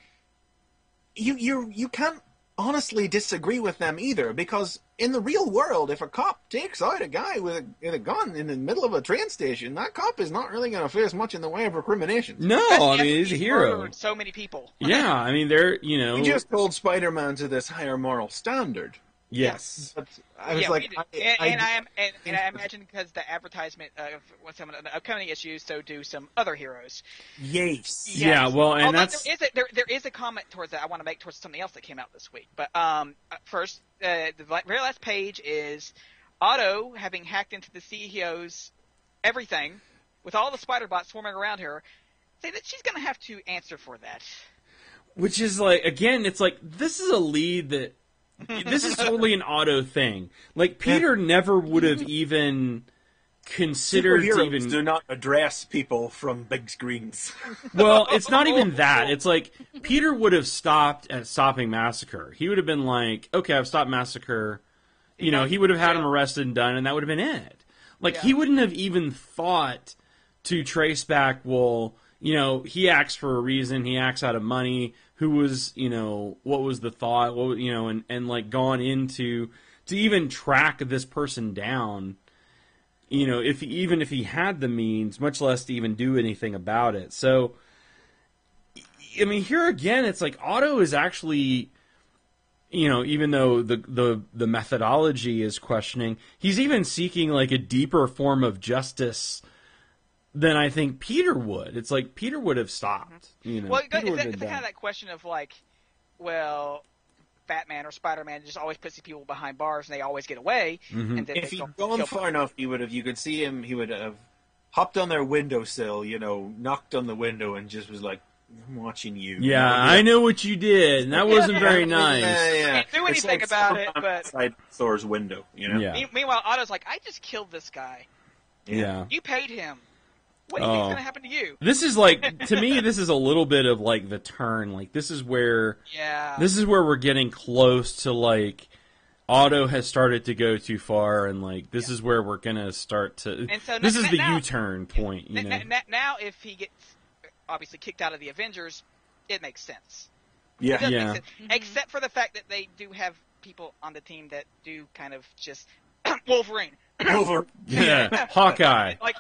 you can't honestly disagree with them either, because in the real world, if a cop takes out a guy with a gun in the middle of a train station, that cop is not really going to face much in the way of recrimination. No, I mean, he's a hero. So many people. Yeah, I mean, We just hold Spider-Man to this higher moral standard. Yes. But I was I imagine because the advertisement of some of the upcoming issues, so do some other heroes. Yes. Yeah, well, and that's... There is a comment towards that I want to make towards something else that came out this week. But first, the very last page is Otto having hacked into the CEO's everything, with all the spider bots swarming around her, say that she's going to have to answer for that. Which is like, again, it's like, this is a lead that... This is totally an Otto thing. Like, Peter never would have even considered to even... do not address people from big screens. Well, it's not even that. It's like, Peter would have stopped at stopping Massacre. He would have been like, okay, I've stopped Massacre. You know, he would have had him arrested and done, and that would have been it. Like, he wouldn't have even thought to trace back, well, you know, he acts for a reason, he acts out of money, who was, you know, what was the thought, what, you know, and like gone into, to even track this person down, you know, even if he had the means, much less to even do anything about it. So, I mean, here again, it's like Otto is actually, you know, even though the methodology is questioning, he's even seeking like a deeper form of justice than I think Peter would. It's like Peter would have stopped. You know, well, it's kind of that question of like, well, Batman or Spider-Man just always puts these people behind bars and they always get away. Mm-hmm. And then if he'd gone far enough, you could see him. He would have hopped on their windowsill, you know, knocked on the window, and just was like, "I'm watching you." Yeah, I know what you did, and that wasn't very nice. Can't do anything about it, but outside Thor's window, you know. Yeah. Meanwhile, Otto's like, "I just killed this guy. Yeah. You paid him. What do you think's going to happen to you?" This is like, to me, this is a little bit of like the turn. Like, this is where we're getting close to like, Otto has started to go too far, and like, this is where we're going to start to, and so this is the U-turn point, you know. Now, if he gets obviously kicked out of the Avengers, it makes sense. Yeah. It does make sense. Except for the fact that they do have people on the team that do kind of just Wolverine. Yeah, Hawkeye. Like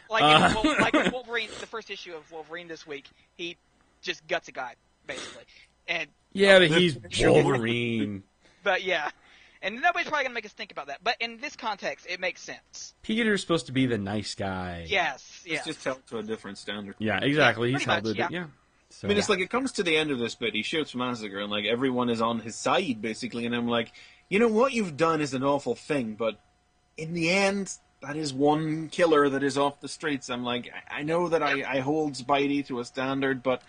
Wolverine, the first issue of Wolverine this week, he just guts a guy, basically. And yeah, but he's Wolverine. But yeah. And nobody's probably going to make us think about that. But in this context, it makes sense. Peter's supposed to be the nice guy. Yes. It's just held to a different standard. Yeah, exactly. He's held to it. Yeah. So, I mean, it's like it comes to the end of this bit, he shoots Massacre, and like everyone is on his side, basically, and I'm like, you know, what you've done is an awful thing, but in the end, that is one killer that is off the streets. I'm like, I know that I hold Spidey to a standard, but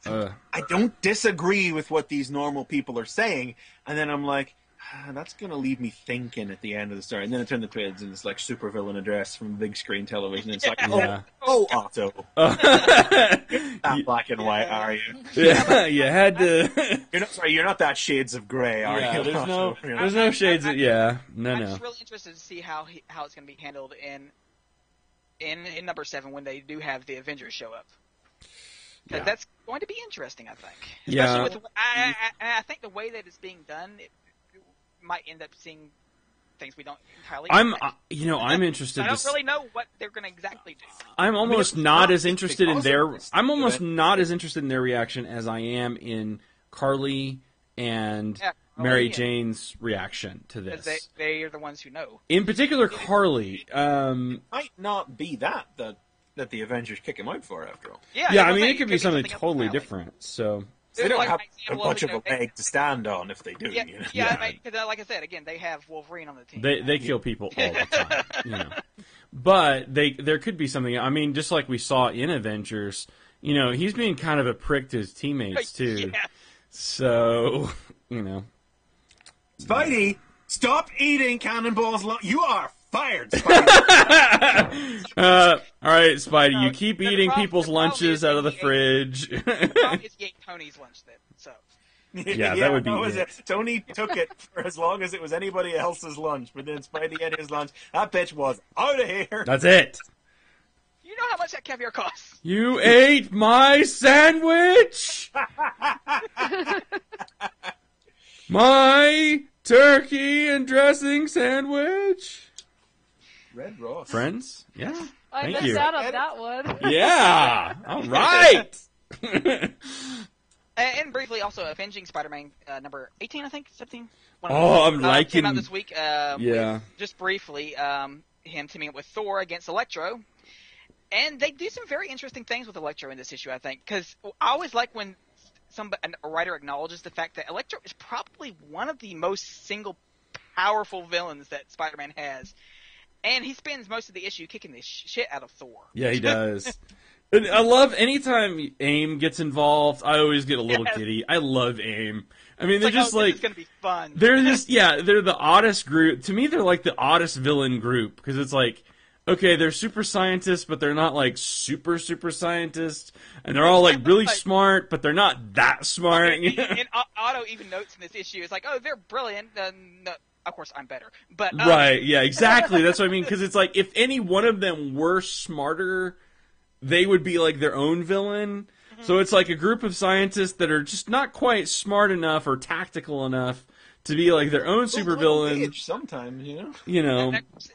I don't disagree with what these normal people are saying. And then I'm like, that's going to leave me thinking at the end of the story. And then I turn the page, and it's like supervillain address from big screen television. It's like, Otto. Not black and white, are you? Yeah, you had to. You're not that shades of gray, are you? There's no shades of, I'm just really interested to see how it's going to be handled in number 7 when they do have the Avengers show up. Because that's going to be interesting, I think. Especially with, I think the way that it's being done, it might end up seeing things we don't entirely expect. I'm interested. I don't really know what they're going to exactly do. I'm almost not as interested in their. I'm almost not as interested in their reaction as I am in Carly and Mary Jane's reaction to this. They are the ones who know. In particular, Carly. It might not be that the Avengers kick him out for, after all. Yeah, I mean, it could be something totally different. So. They don't like have an a example much of of a leg to stand on if they do. Yeah, You know? yeah. Because like I said, again, they have Wolverine on the team. They kill people all the time, you know. But there could be something. I mean, just like we saw in Avengers, you know, he's being kind of a prick to his teammates too. Yeah. So, you know. Spidey, stop eating cannonballs. You are fired, Spidey. All right, Spidey, you keep the eating problem- people's the problem lunches is out of the he ate- fridge. The problem is he ate Tony's lunch then. So Yeah, that would be was it. Tony took it for as long as it was anybody else's lunch, but then Spidey ate his lunch. That bitch was out of here. That's it. you know how much that caviar costs. You ate my sandwich. My turkey and dressing sandwich. Red Ross. Friends? Yeah. I Thank missed you. out on that one. Yeah. All right. And briefly, also Avenging Spider-Man number 18, I think, 17. Oh, I'm liking- Came out this week. Yeah. With, just briefly, him teaming up with Thor against Electro. And they do some very interesting things with Electro in this issue, I think. Because I always like when a writer acknowledges the fact that Electro is probably one of the most single powerful villains that Spider-Man has. And he spends most of the issue kicking the shit out of Thor. Yeah, he does. And I love anytime AIM gets involved, I always get a little giddy. I love AIM. I mean, they're just this is going to be fun. they're just, they're the oddest group. To me, they're like the oddest villain group, because it's like, okay, they're super scientists, but they're not like super scientists, and they're all like really smart, but they're not that smart. And Otto even notes in this issue, it's like, oh, they're brilliant, no, of course I'm better. But Right, yeah, exactly. That's what I mean, because it's like, if any one of them were smarter, they would be like their own villain. Mm-hmm. So it's like a group of scientists that are just not quite smart enough or tactical enough to be like their own supervillain. Sometimes, you know. You know.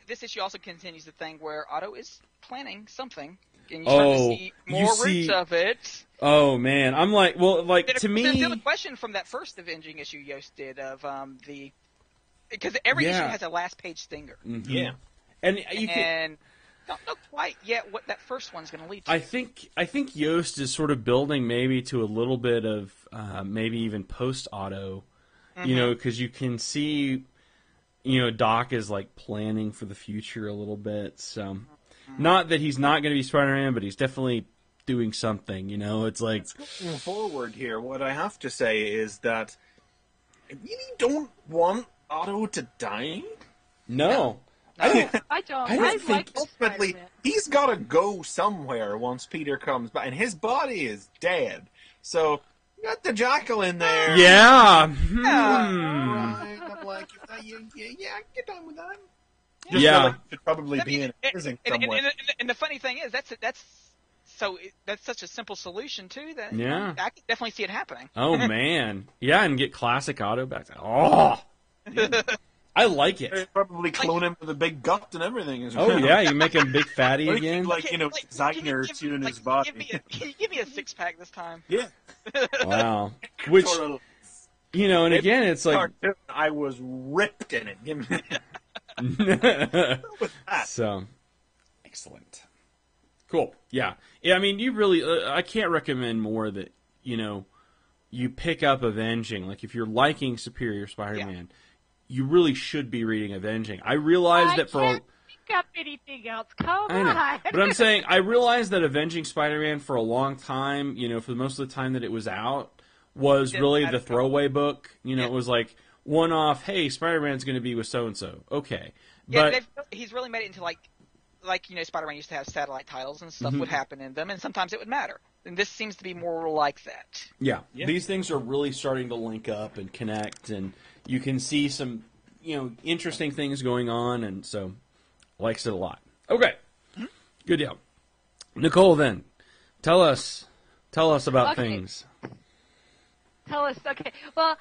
This issue also continues the thing where Otto is planning something, and you start to see more roots of it. Oh man, I'm like, well, like to me. There's still a question from that first Avenging issue Yost did of because every issue has a last page stinger. Mm-hmm. Yeah, and you can. Don't know quite yet what that first one's going to lead to. I think Yost is sort of building maybe to a little bit of maybe even post Otto, you know, because you can see, you know, Doc is like planning for the future a little bit. So, not that he's not going to be Spider-Man, but he's definitely doing something. You know, it's like moving forward here. What I have to say is that I really don't want Otto to die. No. I don't. I I like Ultimately, Spider-Man. he's got to go somewhere once Peter comes back, and his body is dead. So, you got the Jackal in there. Yeah. Right. I'm like, yeah, get on with that. Just Yeah. feel like it should probably be in a prison somewhere. And the funny thing is, that's such a simple solution too. That Yeah. I can definitely see it happening. Oh man. Yeah, and get classic Otto back. Oh. Yeah. I like it. They'd probably clone him with a big gut and everything as well. Oh yeah, you make him big fatty again. Like, you know, Zeichner tuning his body. Can you give me a six pack this time? Yeah. Wow. Which, Total- you know, and again, it's like I was ripped in it. Give me with that. so excellent. Cool. Yeah. Yeah. I mean, you really. I can't recommend more that you pick up Avenging. Like if you're liking Superior Spider-Man. You really should be reading Avenging. I realize that for I can't pick up anything else. Come I know. on. But I'm saying, I realized that Avenging Spider-Man for a long time, for the most of the time that it was out, was really the throwaway book. It was like, one-off, hey, Spider-Man's going to be with so-and-so. Okay. Yeah, but he's really made it into like Spider-Man used to have satellite titles and stuff would happen in them, and sometimes it would matter. And this seems to be more like that. Yeah. These things are really starting to link up and connect, and you can see some, interesting things going on, and so likes it a lot. Okay. Good deal. Nicole, then, tell us about things. Tell us. Okay. Well,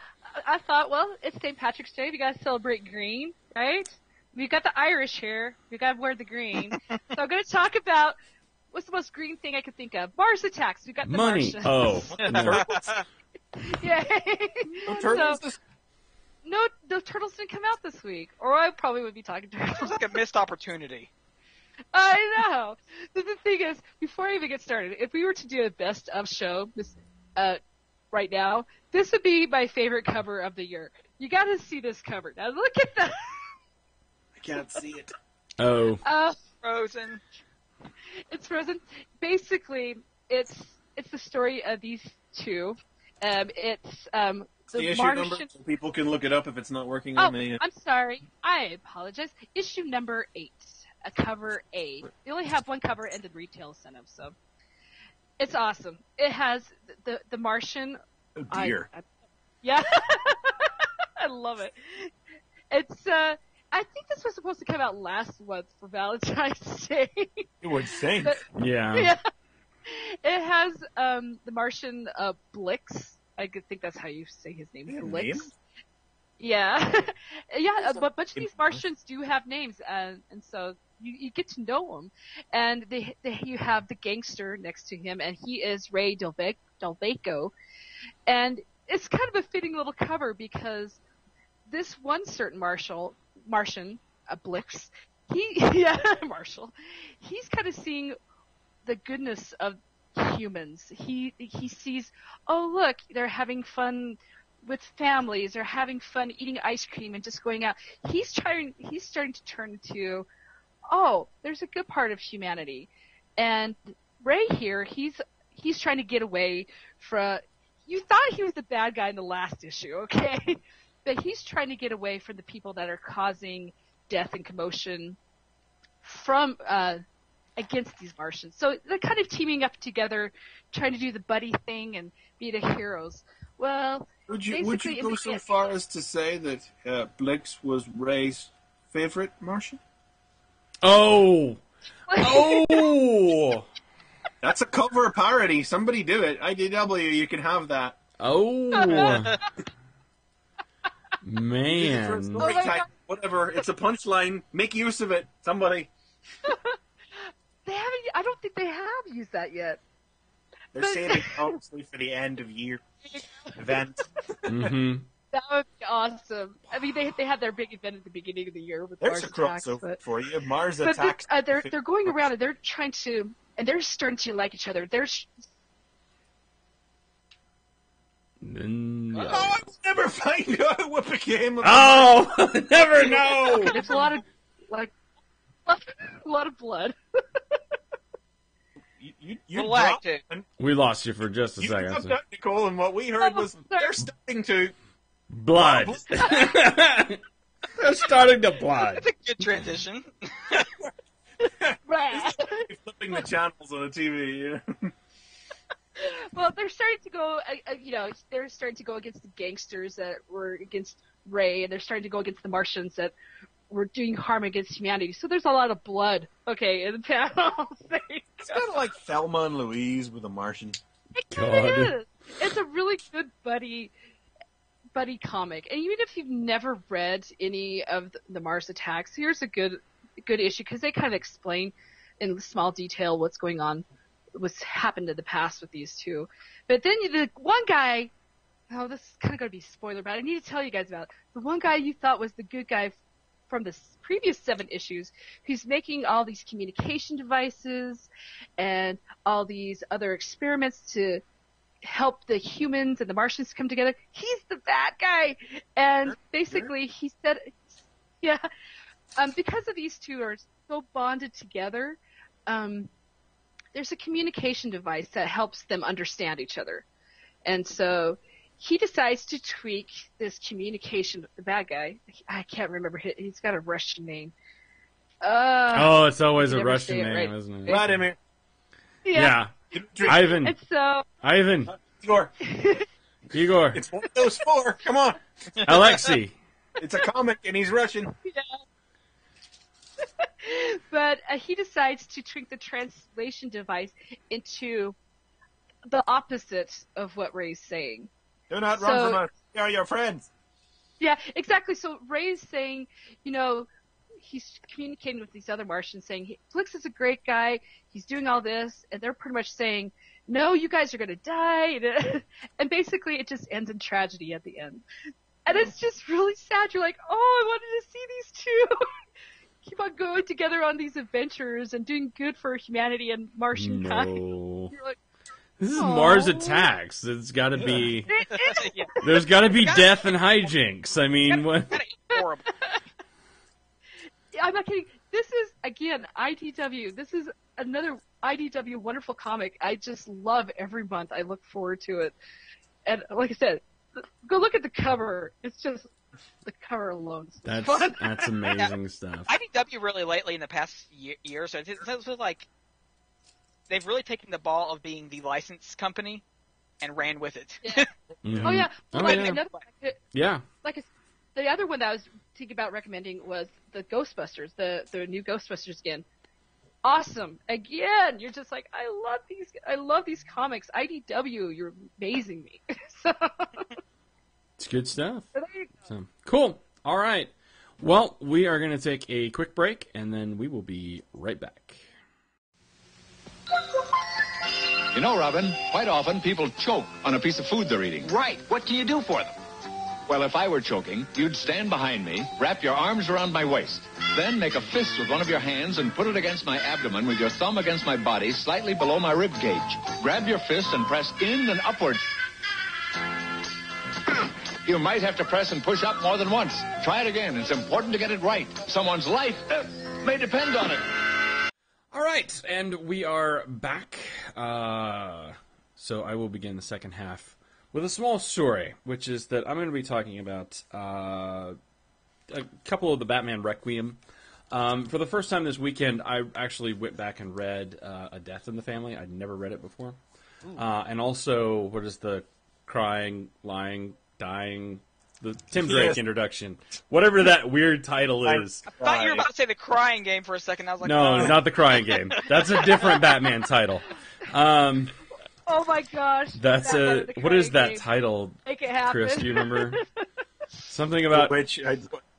I thought, it's St. Patrick's Day. We got to celebrate green, right? We've got the Irish here. We got to wear the green. So I'm going to talk about what's the most green thing I could think of. Mars attacks. We got the money. Martians. Oh. Yeah. No turtles. No turtles didn't come out this week, or I probably would be talking to It's like a missed opportunity. I know. The thing is, before I even get started, if we were to do a best of show, this right now, this would be my favorite cover of the year. You got to see this cover. Now look at that. I can't see it. Oh. Frozen. It's Frozen. Basically, it's the story of these two. It's the issue Martian... number so people can look it up if it's not working Oh, on me. I'm sorry. I apologize. Issue number 8, a cover A. They only have one cover and the retail incentive, so it's awesome. It has the Martian. Oh dear. Yeah, I love it. It's I think this was supposed to come out last month for Valentine's Day. You would think. Yeah. It has the Martian Blix. I think that's how you say his name. Blix. Name? Yeah. Yeah, but a bunch of these Martians do have names, and so you get to know them. And you have the gangster next to him, and he is Ray Delvaco. And it's kind of a fitting little cover because this one certain Martian, Blix, Marshall, he's kind of seeing the goodness of humans. He sees, oh look, they're having fun with families, they're having fun eating ice cream and just going out. He's starting to turn to, oh, there's a good part of humanity. And Ray here, he's trying to get away from, you thought he was the bad guy in the last issue, okay? But he's trying to get away from the people that are causing death and commotion from against these Martians. So they're kind of teaming up together, trying to do the buddy thing and be the heroes. Well, would you go so far as to say that Blix was Ray's favorite Martian? Oh! Oh! That's a cover parody. Somebody do it. IDW, you can have that. Oh! Man. Whatever. It's a punchline. Make use of it. Somebody. They haven't. I don't think they have used that yet. They're saving obviously for the end of year event. Mm-hmm. That would be awesome. I mean, they had their big event at the beginning of the year with There's Mars a Attacks. crossover for you. Mars Attacks. They're going around and they're trying to, and they're starting to like each other. No. I'll never find out what became of Never know. There's a lot of blood. You dropped it. We lost you for just a You second. dropped out, Nicole, and what we heard was they're starting to Blood. They're starting to blood. It's a good transition. flipping the channels on the TV. Yeah. Well, they're starting to go. They're starting to go against the gangsters that were against Ray, and they're starting to go against the Martians that were doing harm against humanity. So there's a lot of blood. Okay, in the panel. It's kind of like Thelma and Louise with a Martian. It kind of is. It's a really good buddy comic, and even if you've never read any of the Mars Attacks, here's a good issue because they kind of explain in small detail what's going on, what's happened in the past with these two. But then the one guy, oh, this is kind of going to be a spoiler, but I need to tell you guys about it. The one guy you thought was the good guy from the previous 7 issues, who's making all these communication devices and all these other experiments to help the humans and the Martians come together. He's the bad guy. And basically he said, because of these two are so bonded together, there's a communication device that helps them understand each other. And so he decides to tweak this communication, the bad guy. I can't remember. He's got a Russian name. It's always a Russian name, right? Isn't it? Vladimir. Yeah. Ivan. And so... Ivan. Igor. Igor. It's one of those 4. Come on. Alexei. It's a comic, and he's Russian. Yeah. But he decides to tweak the translation device into the opposite of what Ray's saying. Do not run from us. We are your friends. Yeah, exactly. So Ray's saying, he's communicating with these other Martians saying, Blix is a great guy. He's doing all this. And they're pretty much saying, no, you guys are going to die. And basically it just ends in tragedy at the end. And it's just really sad. You're like, oh, I wanted to see these two keep on going together on these adventures and doing good for humanity and Martian kind. You're like, This is Mars Attacks. It's got to be. There's got to be death and hijinks. I mean, what? Horrible. I'm not kidding. This is, again, IDW. This is another IDW wonderful comic. I just love every month. I look forward to it. And like I said, go look at the cover. It's just, the cover alone. That's amazing stuff. IDW really lately in the past year, so it's like they've really taken the ball of being the license company and ran with it. Yeah. Mm-hmm. Oh, yeah. Well, Yeah. Like the other one that I was thinking about recommending was the Ghostbusters, the new Ghostbusters again. Awesome. Again, you're just like, I love these comics. IDW, you're amazing me. So, it's good stuff. there you go. So, cool. All right. Well, we are going to take a quick break, and then we will be right back. You know, Robin, quite often people choke on a piece of food they're eating. Right. What can you do for them? Well, if I were choking, you'd stand behind me, wrap your arms around my waist, then make a fist with one of your hands and put it against my abdomen with your thumb against my body, slightly below my rib cage. Grab your fist and press in and upward. You might have to press and push up more than once. Try it again. It's important to get it right. Someone's life may depend on it. All right, and we are back. So I will begin the second half with a small story, which is that I'm going to be talking about a couple of the Batman Requiem. For the first time this weekend, I actually went back and read A Death in the Family. I'd never read it before. And also, what is the Crying, Lying, Dying, the Tim Drake introduction. Whatever that weird title is. I thought you were about to say the Crying Game for a second. I was like, no, not the Crying Game. That's a different Batman title. Oh my gosh. That's what is that title? Make it happen. Chris, do you remember? Something about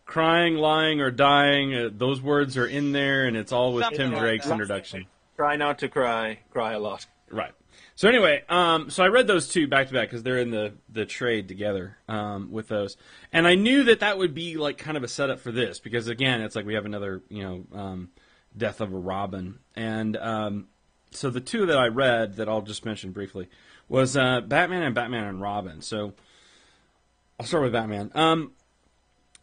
crying, lying, or dying. Those words are in there, and it's all with Tim Drake's introduction. Try not to cry. Cry a lot. Right. So anyway, so I read those two back to back because they're in the trade together with those, and I knew that would be like kind of a setup for this because again, it's like we have another Death of a Robin, and so the two that I read that I'll just mention briefly was Batman and Robin. So I'll start with Batman.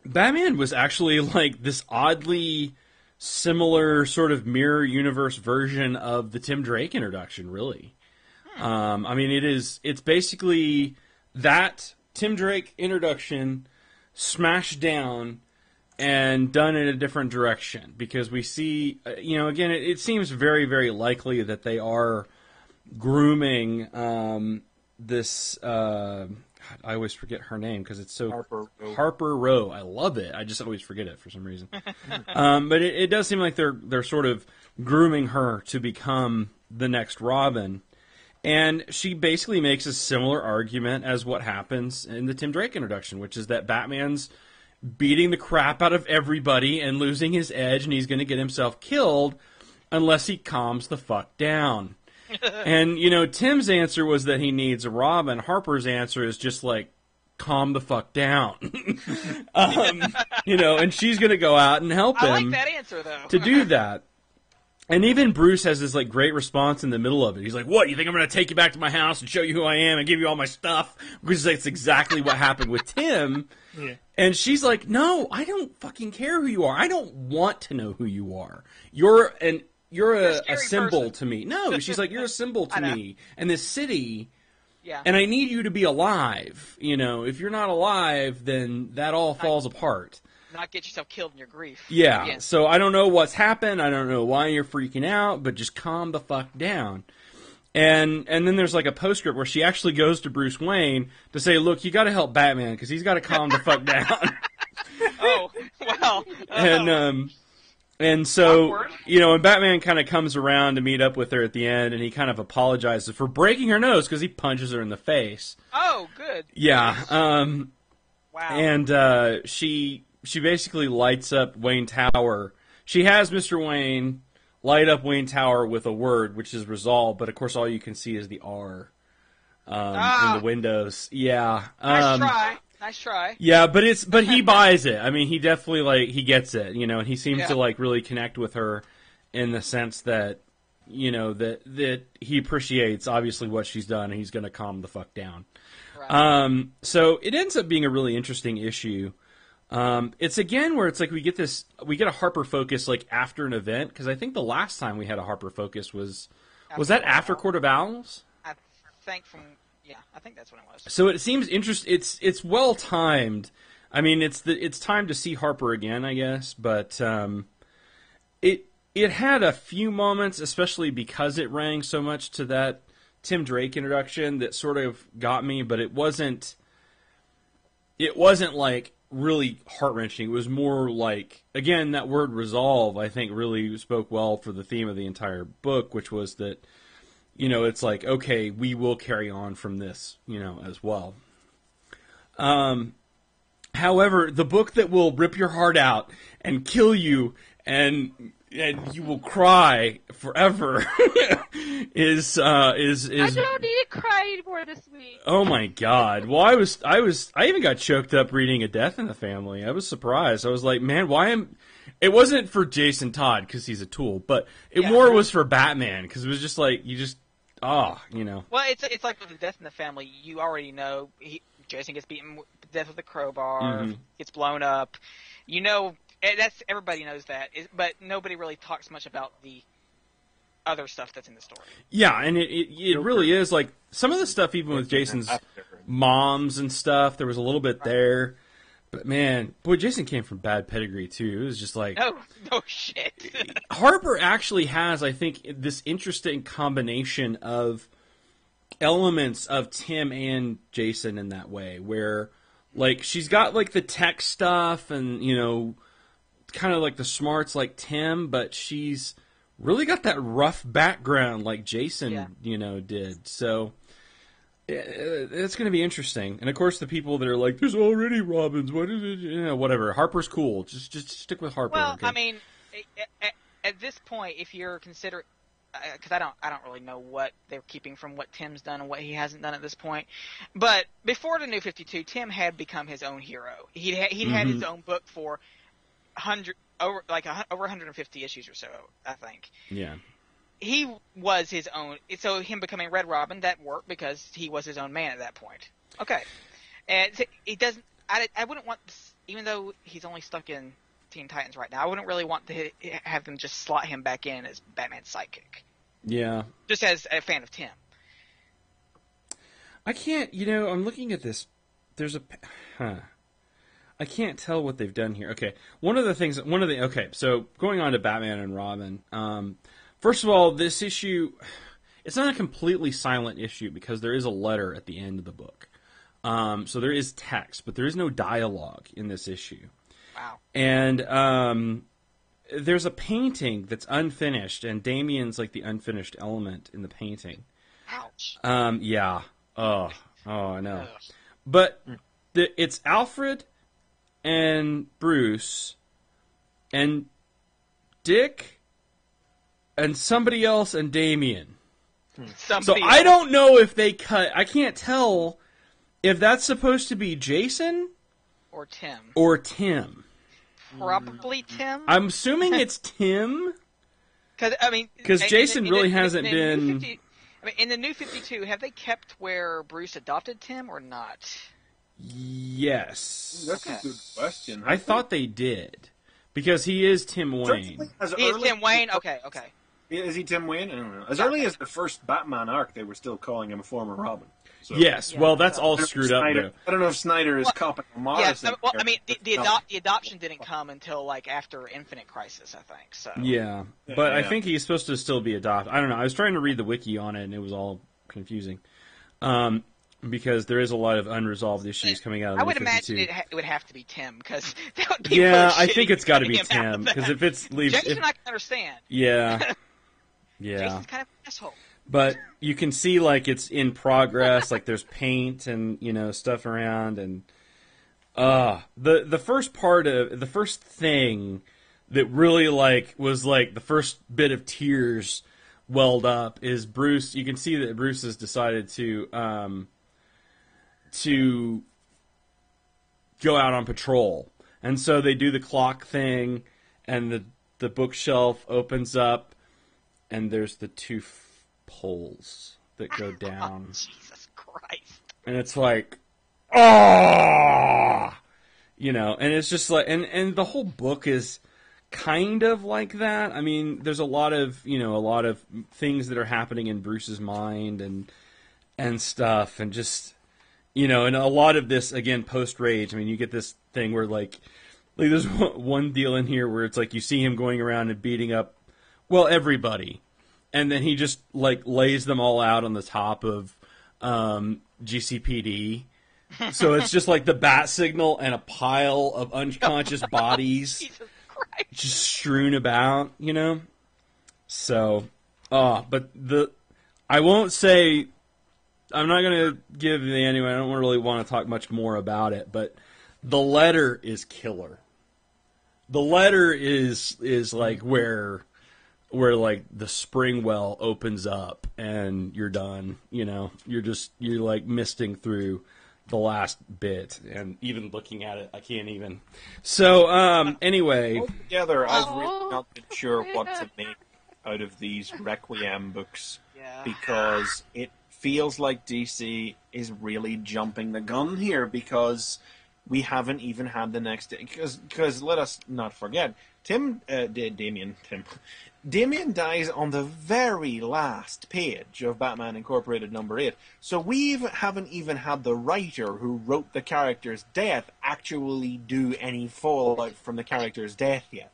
Batman was actually like this oddly similar sort of mirror universe version of the Tim Drake introduction, really. I mean, it's basically that Tim Drake introduction smashed down and done in a different direction because we see, again, it seems very, very likely that they are grooming this, I always forget her name because it's so... Harper Row. I love it. I just always forget it for some reason. But it does seem like they're sort of grooming her to become the next Robin. And she basically makes a similar argument as what happens in the Tim Drake introduction, which is that Batman's beating the crap out of everybody and losing his edge, and he's going to get himself killed unless he calms the fuck down. And, Tim's answer was that he needs a Robin. Harper's answer is just like, calm the fuck down. And she's going to go out and help him. I like that answer, though. To do that. And even Bruce has this like great response in the middle of it. He's like, "What? You think I'm going to take you back to my house and show you who I am and give you all my stuff?" Because that's exactly what happened with Tim. Yeah. And she's like, "No, I don't fucking care who you are. I don't want to know who you are. You're a symbol to me." No, she's like, "You're a symbol to me and this city. Yeah. And I need you to be alive. If you're not alive, then that all falls apart." Not get yourself killed in your grief. Yeah, again. So I don't know what's happened. I don't know why you're freaking out, but just calm the fuck down. And then there's like a postscript where she actually goes to Bruce Wayne to say, "Look, you got to help Batman because he's got to calm the fuck down." Oh, well. And so, awkward. And Batman kind of comes around to meet up with her at the end, and he kind of apologizes for breaking her nose because he punches her in the face. Oh, good. Yeah. Wow. And she basically lights up Wayne Tower. She has Mr. Wayne light up Wayne Tower with a word, which is resolved, but of course all you can see is the R in the windows. Yeah. Nice try. Yeah, but he buys it. I mean, he definitely he gets it, and he seems to really connect with her in the sense that, that he appreciates obviously what she's done, and he's going to calm the fuck down. Right. So it ends up being a really interesting issue. It's again where it's like we get a Harper focus like after an event, because I think the last time we had a Harper focus was that after Court of Owls? I think that's what it was. So it seems it's well timed. I mean, it's time to see Harper again, I guess, but it had a few moments, especially because it rang so much to that Tim Drake introduction, that sort of got me, but it wasn't like really heart-wrenching. It was more like, again, that word resolve, I think, really spoke well for the theme of the entire book, which was that, it's like, okay, we will carry on from this, as well. However, the book that will rip your heart out and kill you and you will cry forever is I don't need to cry anymore this week. Oh my God! Well, I even got choked up reading A Death in the Family. I was surprised. I was like, man, it wasn't for Jason Todd because he's a tool, but it more was for Batman, because it was just like Well, it's like with The Death in the Family. You already know Jason gets beaten to death with a crowbar, gets blown up. Everybody knows that, but nobody really talks much about the other stuff that's in the story. Yeah, and it really is like some of the stuff, even with Jason's moms and stuff. There was a little bit there, but man, boy, Jason came from bad pedigree too. It was just like, no shit. Harper actually has, I think, this interesting combination of elements of Tim and Jason in that way, where like she's got like the tech stuff and kind of like the smarts like Tim, but she's really got that rough background like Jason, did. So it's going to be interesting. And of course, the people that are like, "There's already Robins. What is it?" Whatever. Harper's cool. Just stick with Harper. Well, okay? I mean, at this point, if you're considering, because I don't really know what they're keeping from what Tim's done and what he hasn't done at this point. But before the New 52, Tim had become his own hero. He'd had his own book for over 150 issues or so, I think. Yeah. He was his own. So him becoming Red Robin, that worked because he was his own man at that point. Okay. And it doesn't. I wouldn't want this, even though he's only stuck in Teen Titans right now. I wouldn't really want to have them just slot him back in as Batman's sidekick. Yeah. Just as a fan of Tim. I can't. I'm looking at this. There's I can't tell what they've done here. Okay, okay, so going on to Batman and Robin. First of all, this issue, it's not a completely silent issue because there is a letter at the end of the book. So there is text, but there is no dialogue in this issue. Wow. And there's a painting that's unfinished, and Damien's like the unfinished element in the painting. Ouch. Yeah. Oh, I know. But it's Alfred and Bruce and Dick and somebody else and Damien. So I don't know if they cut. I can't tell if that's supposed to be Jason or Tim. Probably Tim. I'm assuming it's Tim. Because Jason really hasn't been. In the New 52, have they kept where Bruce adopted Tim or not? Yes. That's a good question. I thought they did. Because he is Tim Wayne. He is Tim Wayne? Okay. Is he Tim Wayne? I don't know. As early as the first Batman arc, they were still calling him a former Robin. So. Yes, well, that's all screwed up, though. I don't know if Snyder is copying Morrison. Yeah, the adoption didn't come until, after Infinite Crisis, I think. So. Yeah, but I think he's supposed to still be adopted. I don't know. I was trying to read the wiki on it, and it was all confusing. Because there is a lot of unresolved issues coming out of the I would 52. imagine it would have to be Tim, because that would be I think it's got to be Tim, because if it's... Jason, I can understand. Yeah. Jason's kind of an asshole. But you can see, it's in progress, there's paint and, stuff around, and, the first thing that really, was, the first bit of tears welled up is Bruce. You can see that Bruce has decided to go out on patrol. And so they do the clock thing, and the bookshelf opens up, and there's the two poles that go down. Jesus Christ. And it's like, ah, and it's just like, and the whole book is kind of like that. I mean, there's a lot of things that are happening in Bruce's mind and stuff, and just, and a lot of this, again, post-rage. I mean, you get this thing where, like there's one deal in here where it's like you see him going around and beating up, well, everybody. And then he just, like, lays them all out on the top of GCPD. So it's just like the bat signal and a pile of unconscious bodies just strewn about, So, but I won't say, I'm not going to give the anyway, I don't really want to talk much more about it, but the letter is killer. The letter is like where like the spring well opens up and you're done, you're like misting through the last bit, and even looking at it, I can't even. So, anyway. Altogether, I've really not been sure what to make out of these Requiem books, because it feels like DC is really jumping the gun here, because we haven't even had the next day. Because let us not forget, Damian dies on the very last page of Batman Incorporated number 8. So we haven't even had the writer who wrote the character's death actually do any fallout from the character's death yet.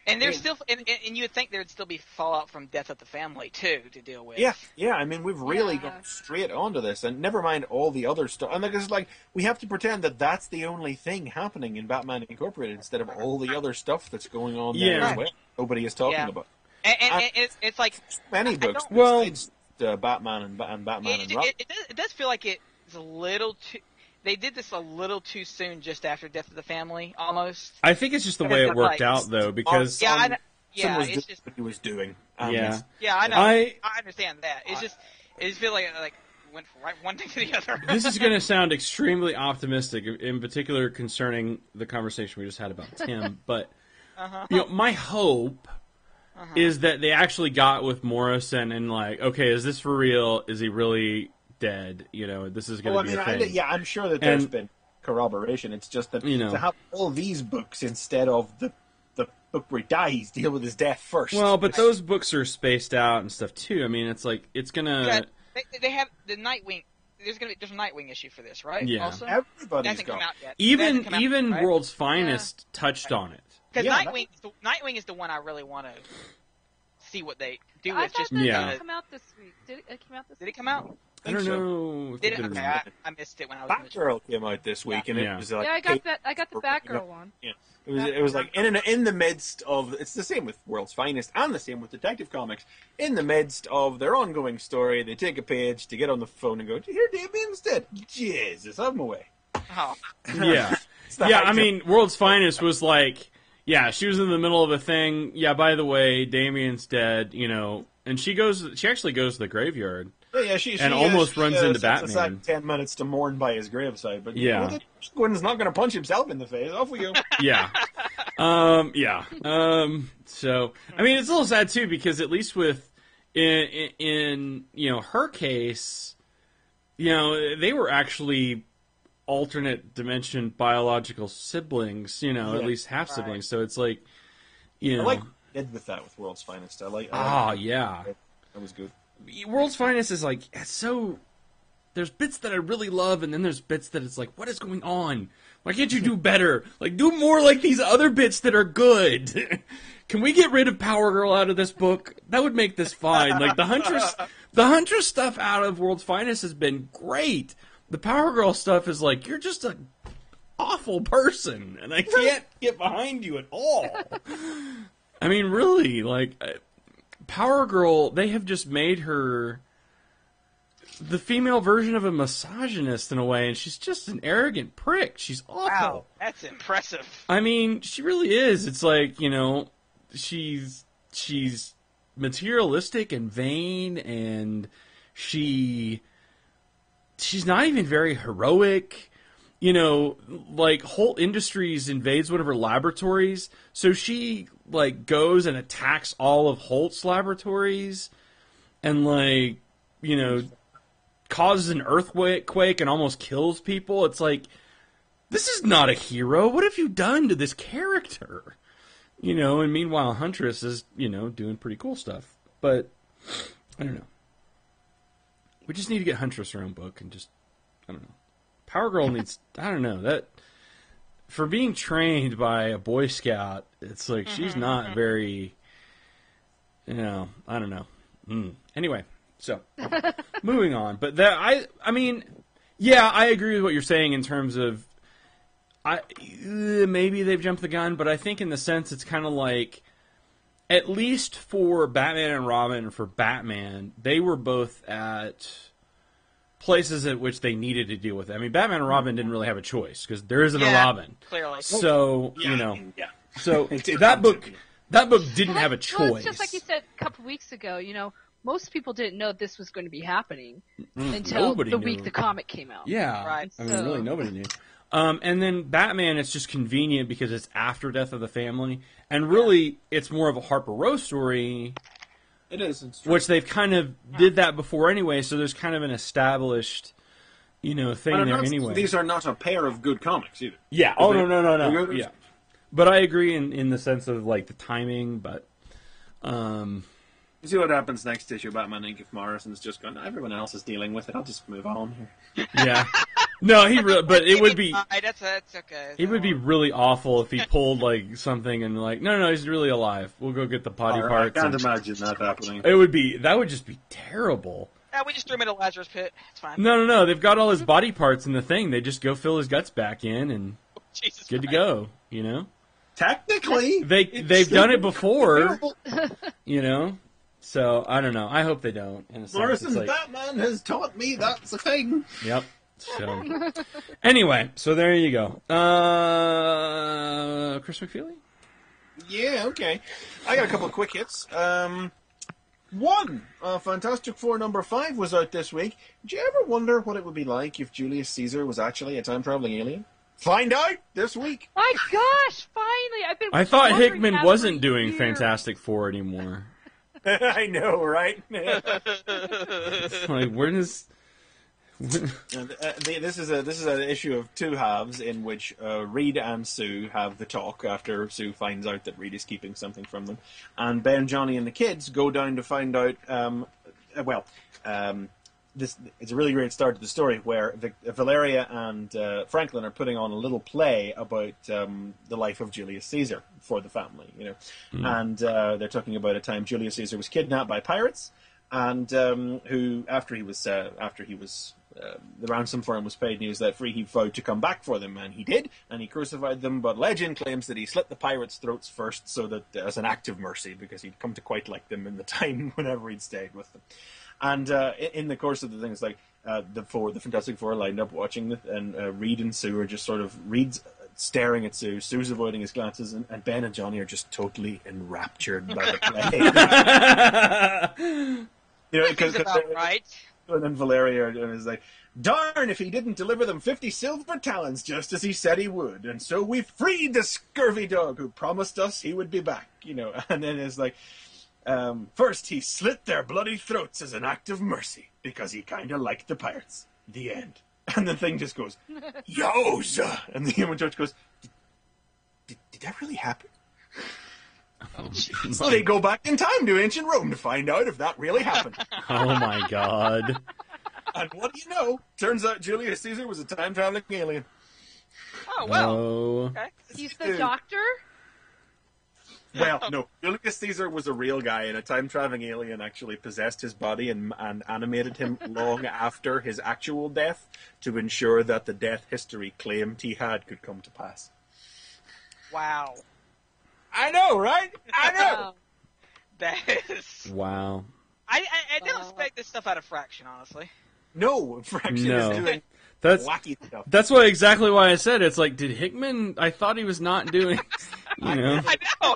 And there's still, and you would think there would still be fallout from Death of the Family too to deal with. Yeah. I mean, we've really gone straight onto this, and never mind all the other stuff. And it's like we have to pretend that that's the only thing happening in Batman Incorporated instead of all the other stuff that's going on there as well. Nobody is talking about. And it's like many books. Besides Batman and Batman and Robin. It does feel like it's a little too. They did this a little too soon, just after Death of the Family, almost. I think it's just the way it worked out, though, because it's just what he was doing. I know. I understand that. It just feels like went from one thing to the other. This is going to sound extremely optimistic, in particular concerning the conversation we just had about Tim. But my hope is that they actually got with Morrison and like, okay, is this for real? Is he really dead? This is going to be a thing. I'm sure that there's been corroboration. It's just that to have all these books instead of the book where he dies, deal with his death first. Well, but those books are spaced out and stuff too. I mean, it's like it's gonna. They have the Nightwing. There's a Nightwing issue for this, right? Yeah. Also? Everybody's got. Come out yet. Even right? World's Finest touched on it. Because Nightwing is the one I really want to see what they do with. Did it come out this week? Did it come out this week? Did it come out? I don't know. Did it? Okay, I missed it when I was. Batgirl came out this week, and it was like I got that. I got the Batgirl one. Yeah, it was like in the midst of. It's the same with World's Finest, and the same with Detective Comics. In the midst of their ongoing story, they take a page to get on the phone and go, "Did you hear Damien's dead? Jesus, have him away." Oh. Yeah, I mean, World's Finest was like, she was in the middle of a thing. Yeah, by the way, Damien's dead. And she actually goes to the graveyard. She almost runs into Batman. Batman. 10 minutes to mourn by his graveside, but Gwen's not going to punch himself in the face. Off we go. Yeah. So I mean, it's a little sad too, because at least with in her case, they were actually alternate dimension biological siblings. At least half siblings. So it's like, I like did with that with World's Finest. I like. That was good. World's Finest is like, so there's bits that I really love, and then there's bits that it's like, what is going on? Why can't you do better? Like, do more like these other bits that are good. Can we get rid of Power Girl out of this book? That would make this fine. Like, the Huntress stuff out of World's Finest has been great. The Power Girl stuff is like, you're just an awful person, and I can't get behind you at all. I mean, really, like, Power Girl, they have just made her the female version of a misogynist in a way, and she's just an arrogant prick. She's awful. Wow, that's impressive. I mean, she really is. It's like, she's materialistic and vain, and she's not even very heroic. you know, like Holt Industries invades one of her laboratories, so she like goes and attacks all of Holt's laboratories, and like, you know, causes an earthquake and almost kills people. It's like, this is not a hero. What have you done to this character? You know, and meanwhile, Huntress is, you know, doing pretty cool stuff. But, I don't know. We just need to get Huntress her own book and just, I don't know. Power Girl needs, I don't know, that, for being trained by a Boy Scout, it's like, she's not very, you know, I don't know. Anyway, so, moving on. But that, I mean, yeah, I agree with what you're saying in terms of, maybe they've jumped the gun, but I think in the sense it's kind of like, at least for Batman and Robin and for Batman, they were both at places at which they needed to deal with it. I mean, Batman and Robin didn't really have a choice because there isn't a Robin. Clearly. So, you know, so that book didn't have a choice. Well, it's just like you said a couple weeks ago, you know, most people didn't know this was going to be happening until the week the comic came out. Yeah. Right. I mean, really, nobody knew. And then Batman, it's just convenient because it's after Death of the Family. And really, it's more of a Harper Row story. It is. Which they've kind of did that before anyway, so there's kind of an established, you know, thing there anyway. These are not a pair of good comics either. Yeah. Oh, no. Yeah. But I agree in the sense of, like, the timing, but... You see what happens next issue, Batman Inc. if Morrison's just gone, everyone else is dealing with it, I'll just move on here. Yeah. No, but it would be... That's okay. It would be really awful if he pulled, like, something and, like, no, he's really alive. We'll go get the body parts. I can't imagine that happening. That would just be terrible. Yeah, we just threw him in a Lazarus pit. It's fine. No. They've got all his body parts in the thing. They just go fill his guts back in and good to go, you know? Technically. They've done it before, you know? So, I don't know. I hope they don't. Morrison's Batman has taught me that's a thing. Yep. So, anyway, so there you go. Chris McFeely? Yeah, okay. I got a couple of quick hits. One, Fantastic Four #5 was out this week. Did you ever wonder what it would be like if Julius Caesar was actually a time-traveling alien? Find out this week. My gosh, finally! I thought Hickman wasn't doing Fantastic Four anymore. I know, right? Like, where does... This is an issue of two halves in which Reed and Sue have the talk after Sue finds out that Reed is keeping something from them, and Ben, Johnny, and the kids go down to find out. This it's a really great start to the story where Valeria and Franklin are putting on a little play about the life of Julius Caesar for the family, you know, and they're talking about a time Julius Caesar was kidnapped by pirates, and who after he was the ransom for him was paid and he was let free, he vowed to come back for them, and he did, and he crucified them, but legend claims that he slit the pirates' throats first so that as an act of mercy, because he'd come to quite like them in the time whenever he'd stayed with them. And in the course of the thing, it's like the Fantastic Four lined up watching it, and Reed and Sue are just sort of, Reed's staring at Sue, Sue's avoiding his glances, and Ben and Johnny are just totally enraptured by the play. You know, because right. And then Valeria is like, darn if he didn't deliver them 50 silver talents just as he said he would, and so we freed the scurvy dog who promised us he would be back, you know. And then it's like, first he slit their bloody throats as an act of mercy because he kind of liked the pirates. The end. And the thing just goes, yowza! And the Human Torch goes, did that really happen? So they go back in time to ancient Rome to find out if that really happened. Oh my god. And what do you know? Turns out Julius Caesar was a time-traveling alien. Oh, well. Oh. Okay. He's the doctor? Well, no. Julius Caesar was a real guy, and a time-traveling alien actually possessed his body and animated him long after his actual death to ensure that the death history claimed he had could come to pass. Wow. I know, right? I know! That is... Wow. I don't expect this stuff out of Fraction, honestly. No, Fraction is doing wacky stuff. That's exactly why I said it's like, did Hickman? I thought he was not doing. You know. I know.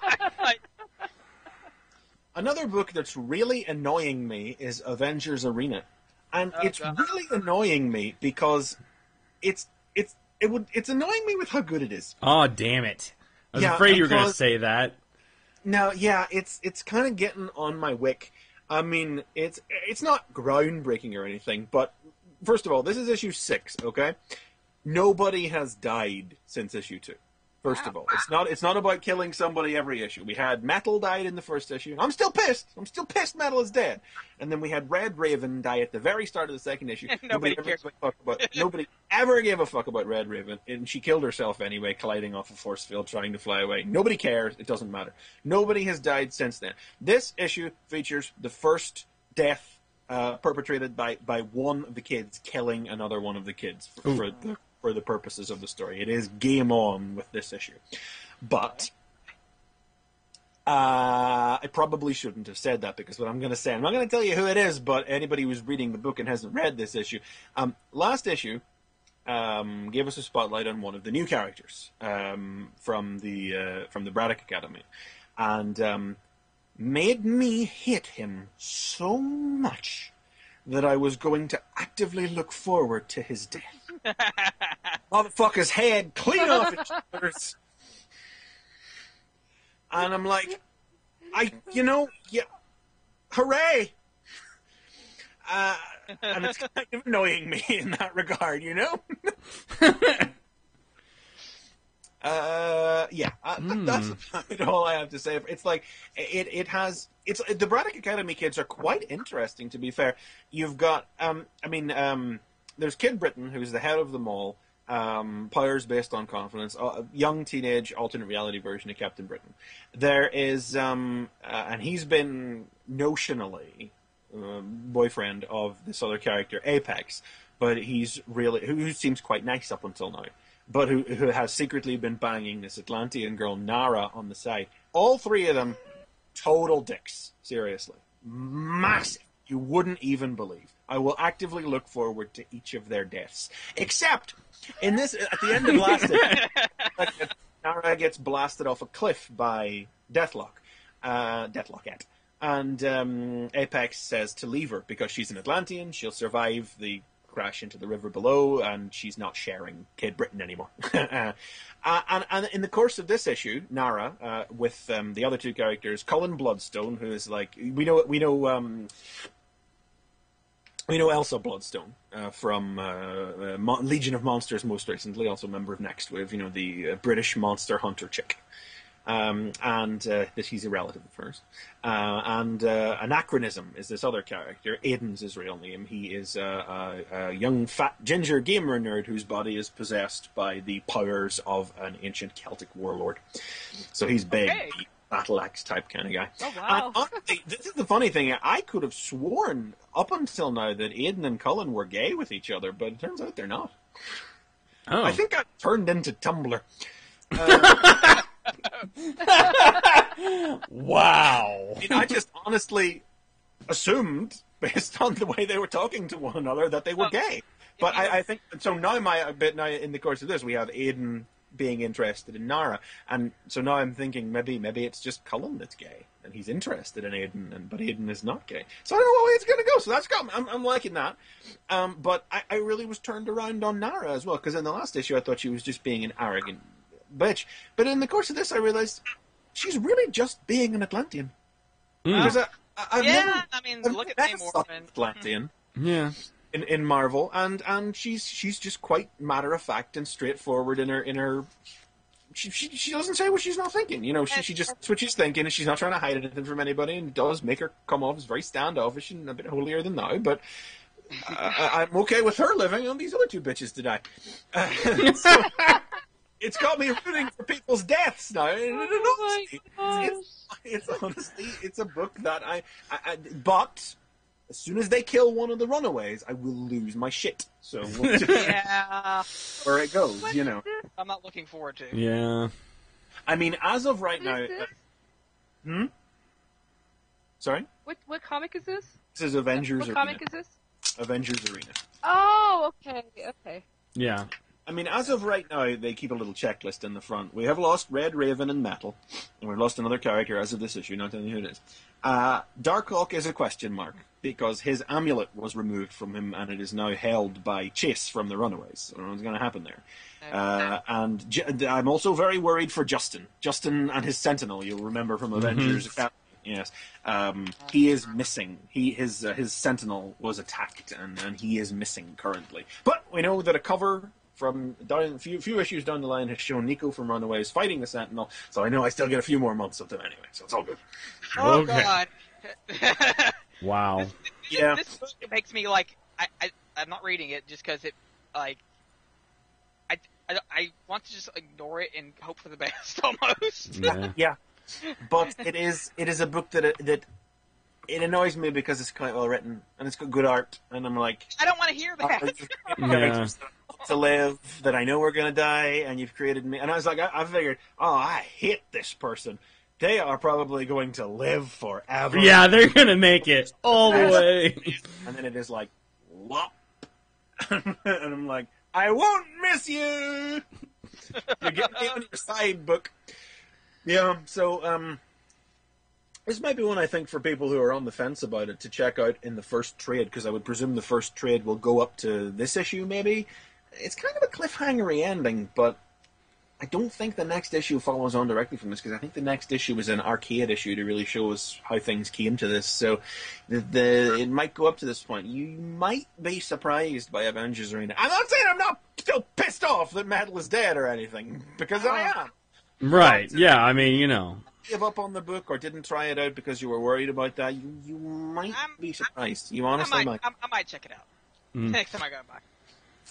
Another book that's really annoying me is Avengers Arena, and it's really annoying me because it's It's annoying me with how good it is. Oh, damn it! I was afraid you were going to say that. No, yeah, it's kind of getting on my wick. I mean, it's not groundbreaking or anything, but first of all, this is issue 6, okay? Nobody has died since issue 2. First of all, it's not about killing somebody every issue. We had Metal died in the first issue. I'm still pissed. Metal is dead. And then we had Red Raven die at the very start of the second issue. Nobody cares. Nobody ever gave a fuck about Red Raven, and she killed herself anyway, colliding off a force field, trying to fly away. Nobody cares. It doesn't matter. Nobody has died since then. This issue features the first death perpetrated by one of the kids killing another one of the kids for the purposes of the story. It is game on with this issue. But I probably shouldn't have said that, because what I'm going to say, I'm not going to tell you who it is, but anybody who's reading the book and hasn't read this issue, last issue gave us a spotlight on one of the new characters from the Braddock Academy, and made me hate him so much that I was going to actively look forward to his death. Motherfucker's head clean off his shoulders. And I'm like, hooray! And it's kind of annoying me in that regard, That's about all I have to say. It's like, the Braddock Academy kids are quite interesting, to be fair. You've got, there's Kid Britain, who's the head of them all, powers based on confidence, a young teenage alternate reality version of Captain Britain. There is, and he's been notionally boyfriend of this other character, Apex, but he's really, who seems quite nice up until now, but who has secretly been banging this Atlantean girl, Nara, on the side. All three of them, total dicks. Seriously. Massive. You wouldn't even believe. I will actively look forward to each of their deaths. Except, in this, at the end of last issue, Nara gets blasted off a cliff by Deathlockette. And Apex says to leave her, because she's an Atlantean, she'll survive the crash into the river below, and she's not sharing Kid Britain anymore. And in the course of this issue, Nara, with the other two characters, Colin Bloodstone, who is like, we know Elsa Bloodstone from Legion of Monsters most recently, also a member of Next Wave, the British monster hunter chick. And that he's a relative of hers. And Anachronism is this other character. Aiden's his real name. He is a young, fat, ginger gamer nerd whose body is possessed by the powers of an ancient Celtic warlord. So he's big, battle axe type kind of guy. Oh, wow. And honestly, this is the funny thing. I could have sworn up until now that Aiden and Cullen were gay with each other, but it turns out they're not. Oh. I think I turned into Tumblr. Wow. I just honestly assumed, based on the way they were talking to one another, that they were gay. But I think, so now in the course of this, we have Aiden being interested in Nara, and so now I'm thinking maybe it's just Cullen that's gay, and he's interested in Aiden, but Aiden is not gay. So I don't know where it's going to go, so that's got me. I'm liking that. But I really was turned around on Nara as well, because in the last issue I thought she was just being an arrogant bitch. But in the course of this, I realized she's really just being an Atlantean. Because I've never look at Namor. Atlantean. Yeah. In Marvel, and she's just quite matter of fact and straightforward in her. She doesn't say what she's not thinking. She just that's what she's thinking, and she's not trying to hide anything from anybody. And it does make her come off as very standoffish and a bit holier than thou. But I'm okay with her living on these other two bitches to die. So, it's got me rooting for people's deaths now. It's honestly, it's a book that but as soon as they kill one of the runaways, I will lose my shit. So we'll just where it goes, I'm not looking forward to. Yeah. I mean, as of right now. Sorry? What comic is this? This is Avengers Arena. What comic is this? Avengers Arena. Oh, okay. Yeah. I mean, as of right now, they keep a little checklist in the front. We have lost Red Raven and Metal, and we've lost another character as of this issue, not telling you who it is. Darkhawk is a question mark, because his amulet was removed from him, and it is now held by Chase from the Runaways. I don't know what's going to happen there. And I'm also very worried for Justin. Justin and his Sentinel, you'll remember from Avengers Academy. Yes, he is missing. His Sentinel was attacked, and he is missing currently. But we know that a cover from a few issues down the line has shown Nico from Runaways fighting the Sentinel, so I know I still get a few more months of them anyway, so it's all good. Oh, Okay. God. Wow. Yeah. This book makes me, like, I'm not reading it just because it, like, I want to just ignore it and hope for the best, almost. Yeah. But it is a book that it annoys me because it's quite well written and it's got good art, and I'm like, I don't want to hear that. characters to live that I know are going to die, and you've created me. And I was like, I figured, I hate this person. They are probably going to live forever. Yeah, they're gonna make it all the way. And then it is like, whop. And I'm like, I won't miss you. You're getting me on your side, book. Yeah, so this might be one I think for people who are on the fence about it to check out in the first trade, because I would presume the first trade will go up to this issue maybe. It's kind of a cliffhangery ending, but I don't think the next issue follows on directly from this, because I think the next issue is an arcade issue to really show us how things came to this. So it might go up to this point. You might be surprised by Avengers Arena. I'm not saying I'm not still pissed off that Metal is dead or anything, because I am. Right, yeah, I mean, you know. Give up on the book or didn't try it out because you were worried about that, you might be surprised. You honestly might. I might check it out next time I go back.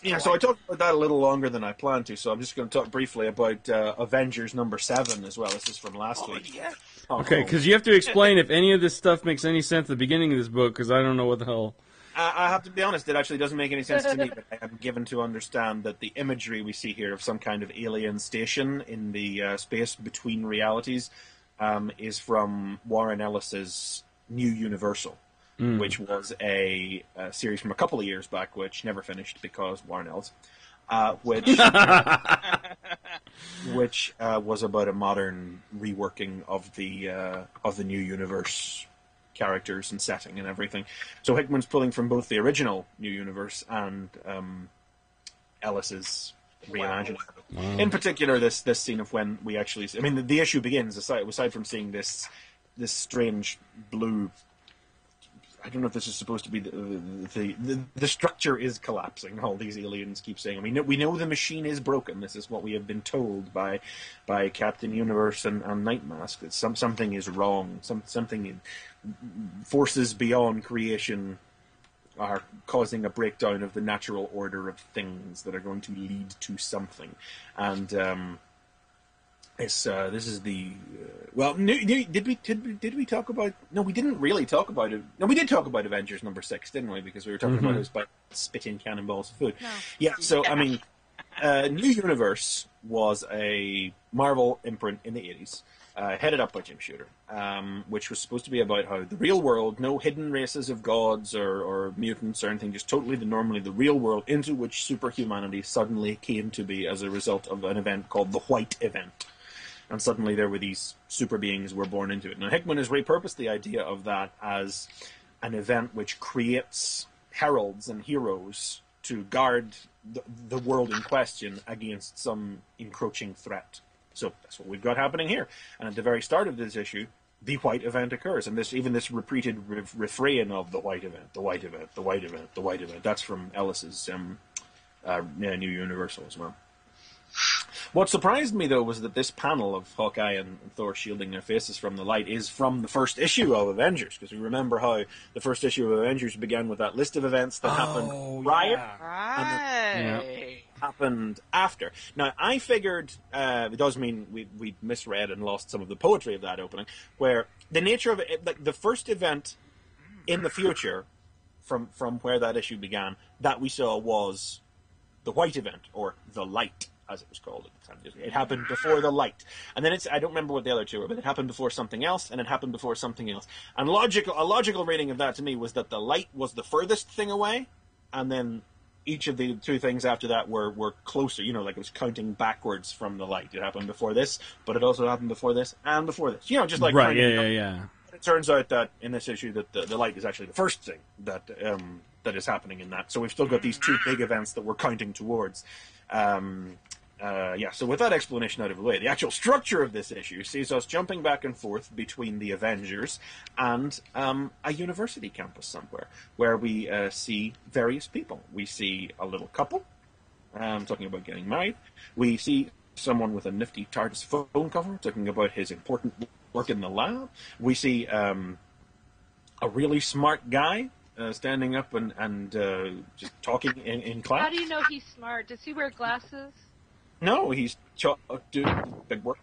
Yeah, so I talked about that a little longer than I planned to, so I'm just going to talk briefly about Avengers number 7 as well. This is from last week. Yeah. Okay, because you have to explain if any of this stuff makes any sense at the beginning of this book, because I don't know what the hell. I have to be honest, it actually doesn't make any sense to me, but I am given to understand that the imagery we see here of some kind of alien station in the space between realities is from Warren Ellis's New Universal, which was a series from a couple of years back, which never finished because Warren Ellis, which was about a modern reworking of the New Universe characters and setting and everything. So Hickman's pulling from both the original New Universe and Ellis's reimagining. Wow. In particular, this scene of when we actually, I mean, the issue begins aside from seeing this strange blue. I don't know if this is supposed to be the structure is collapsing. All these aliens keep saying. I mean, we know the machine is broken. This is what we have been told by Captain Universe and Nightmask. That something is wrong. Something forces beyond creation are causing a breakdown of the natural order of things that are going to lead to something. And this is the did we talk about? No, we didn't really talk about it. No, we did talk about Avengers number 6, didn't we? Because we were talking about it was by spitting cannonballs of food. No. Yeah. So I mean, New Universe was a Marvel imprint in the 80s. Headed up by Jim Shooter, which was supposed to be about how the real world, no hidden races of gods or mutants or anything, just totally the real world into which superhumanity suddenly came to be as a result of an event called the White Event. And suddenly there were these super beings were born into it. Now Hickman has repurposed the idea of that as an event which creates heralds and heroes to guard the world in question against some encroaching threat. So that's what we've got happening here. And at the very start of this issue, the White Event occurs. And this repeated refrain of the White Event, the White Event, the White Event, the White Event. That's from Ellis's New Universal as well. What surprised me, though, was that this panel of Hawkeye and Thor shielding their faces from the light is from the first issue of Avengers. Because we remember how the first issue of Avengers began with that list of events that happened prior. Yeah. And happened after. Now, I figured, it does mean we misread and lost some of the poetry of that opening, where the nature of it, like the first event in the future from where that issue began, that we saw was the White Event, or the Light, as it was called at the time. It happened before the Light. And then I don't remember what the other two were, but it happened before something else, and it happened before something else. And a logical reading of that to me was that the Light was the furthest thing away, and then each of the two things after that were closer. You know, like it was counting backwards from the light. It happened before this, but it also happened before this and before this. You know, just like right. Yeah. It turns out that in this issue that the light is actually the first thing that is happening in that. So we've still got these two big events that we're counting towards. So with that explanation out of the way, the actual structure of this issue sees us jumping back and forth between the Avengers and a university campus somewhere, where we see various people. We see a little couple talking about getting married. We see someone with a nifty TARDIS phone cover talking about his important work in the lab. We see a really smart guy standing up and just talking in class. How do you know he's smart? Does he wear glasses? No, he's big words.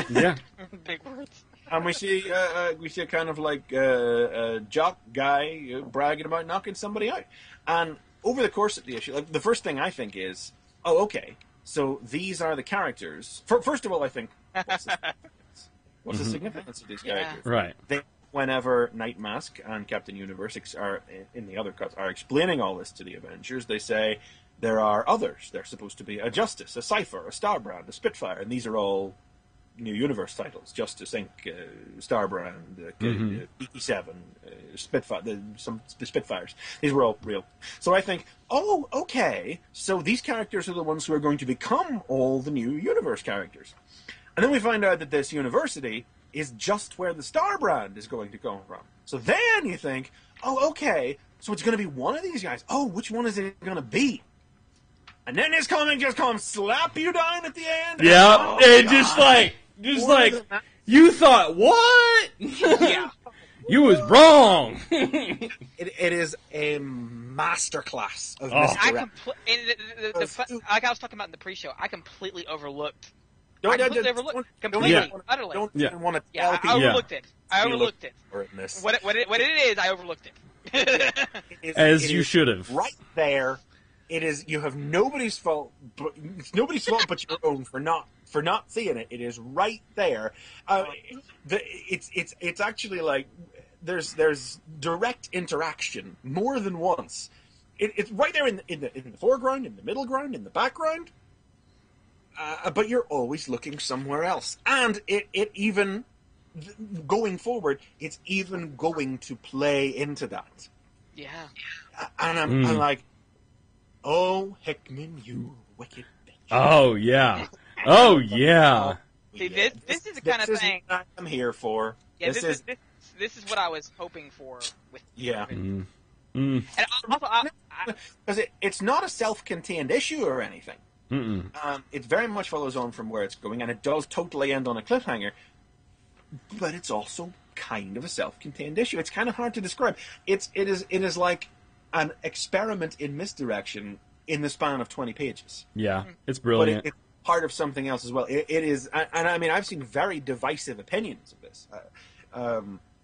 Yeah, Big words. And we see a kind of like jock guy bragging about knocking somebody out. And over the course of the issue, like the first thing I think is, oh, okay, so these are the characters. First of all, I think, what's the significance of these characters? right. Whenever Night Mask and Captain Universe are in the other cuts are explaining all this to the Avengers, they say there are others. There's supposed to be a Justice, a Cypher, a Starbrand, a Spitfire, and these are all New Universe titles: Justice Inc., Starbrand, E7, Spitfire, the Spitfires. These were all real. So I think, oh, okay, so these characters are the ones who are going to become all the New Universe characters. And then we find out that this university is just where the Starbrand is going to come from. So then you think, oh, okay, so it's going to be one of these guys. Oh, which one is it going to be? And then this comic just comes slap you down at the end. Yeah, oh, and God. just like, you thought, what? Yeah. You was wrong. It is a masterclass of Like misdirection. I was talking about in the pre-show, I completely overlooked. Don't utterly. Don't even want to tell I people. overlooked it. I overlooked it. What What it is, I overlooked it. As you should have. Right there, it is. You have nobody's fault. But it's nobody's fault but your own for not seeing it. It is right there. It's actually like there's direct interaction more than once. It's right there in the foreground, in the middle ground, in the background. But you're always looking somewhere else. And it even, going forward, it's even going to play into that. Yeah. And I'm like, oh, Hickman, you wicked bitch. Oh, yeah. Oh, yeah. See, this is the kind of thing I'm here for. Yeah, this is what I was hoping for with. Yeah. And also, because it's not a self-contained issue or anything. It very much follows on from where it's going, and it does totally end on a cliffhanger. But it's also kind of a self-contained issue. It's kind of hard to describe. It is like an experiment in misdirection in the span of 20 pages. Yeah, it's brilliant. But it's part of something else as well. It is, and I mean, I've seen very divisive opinions of this.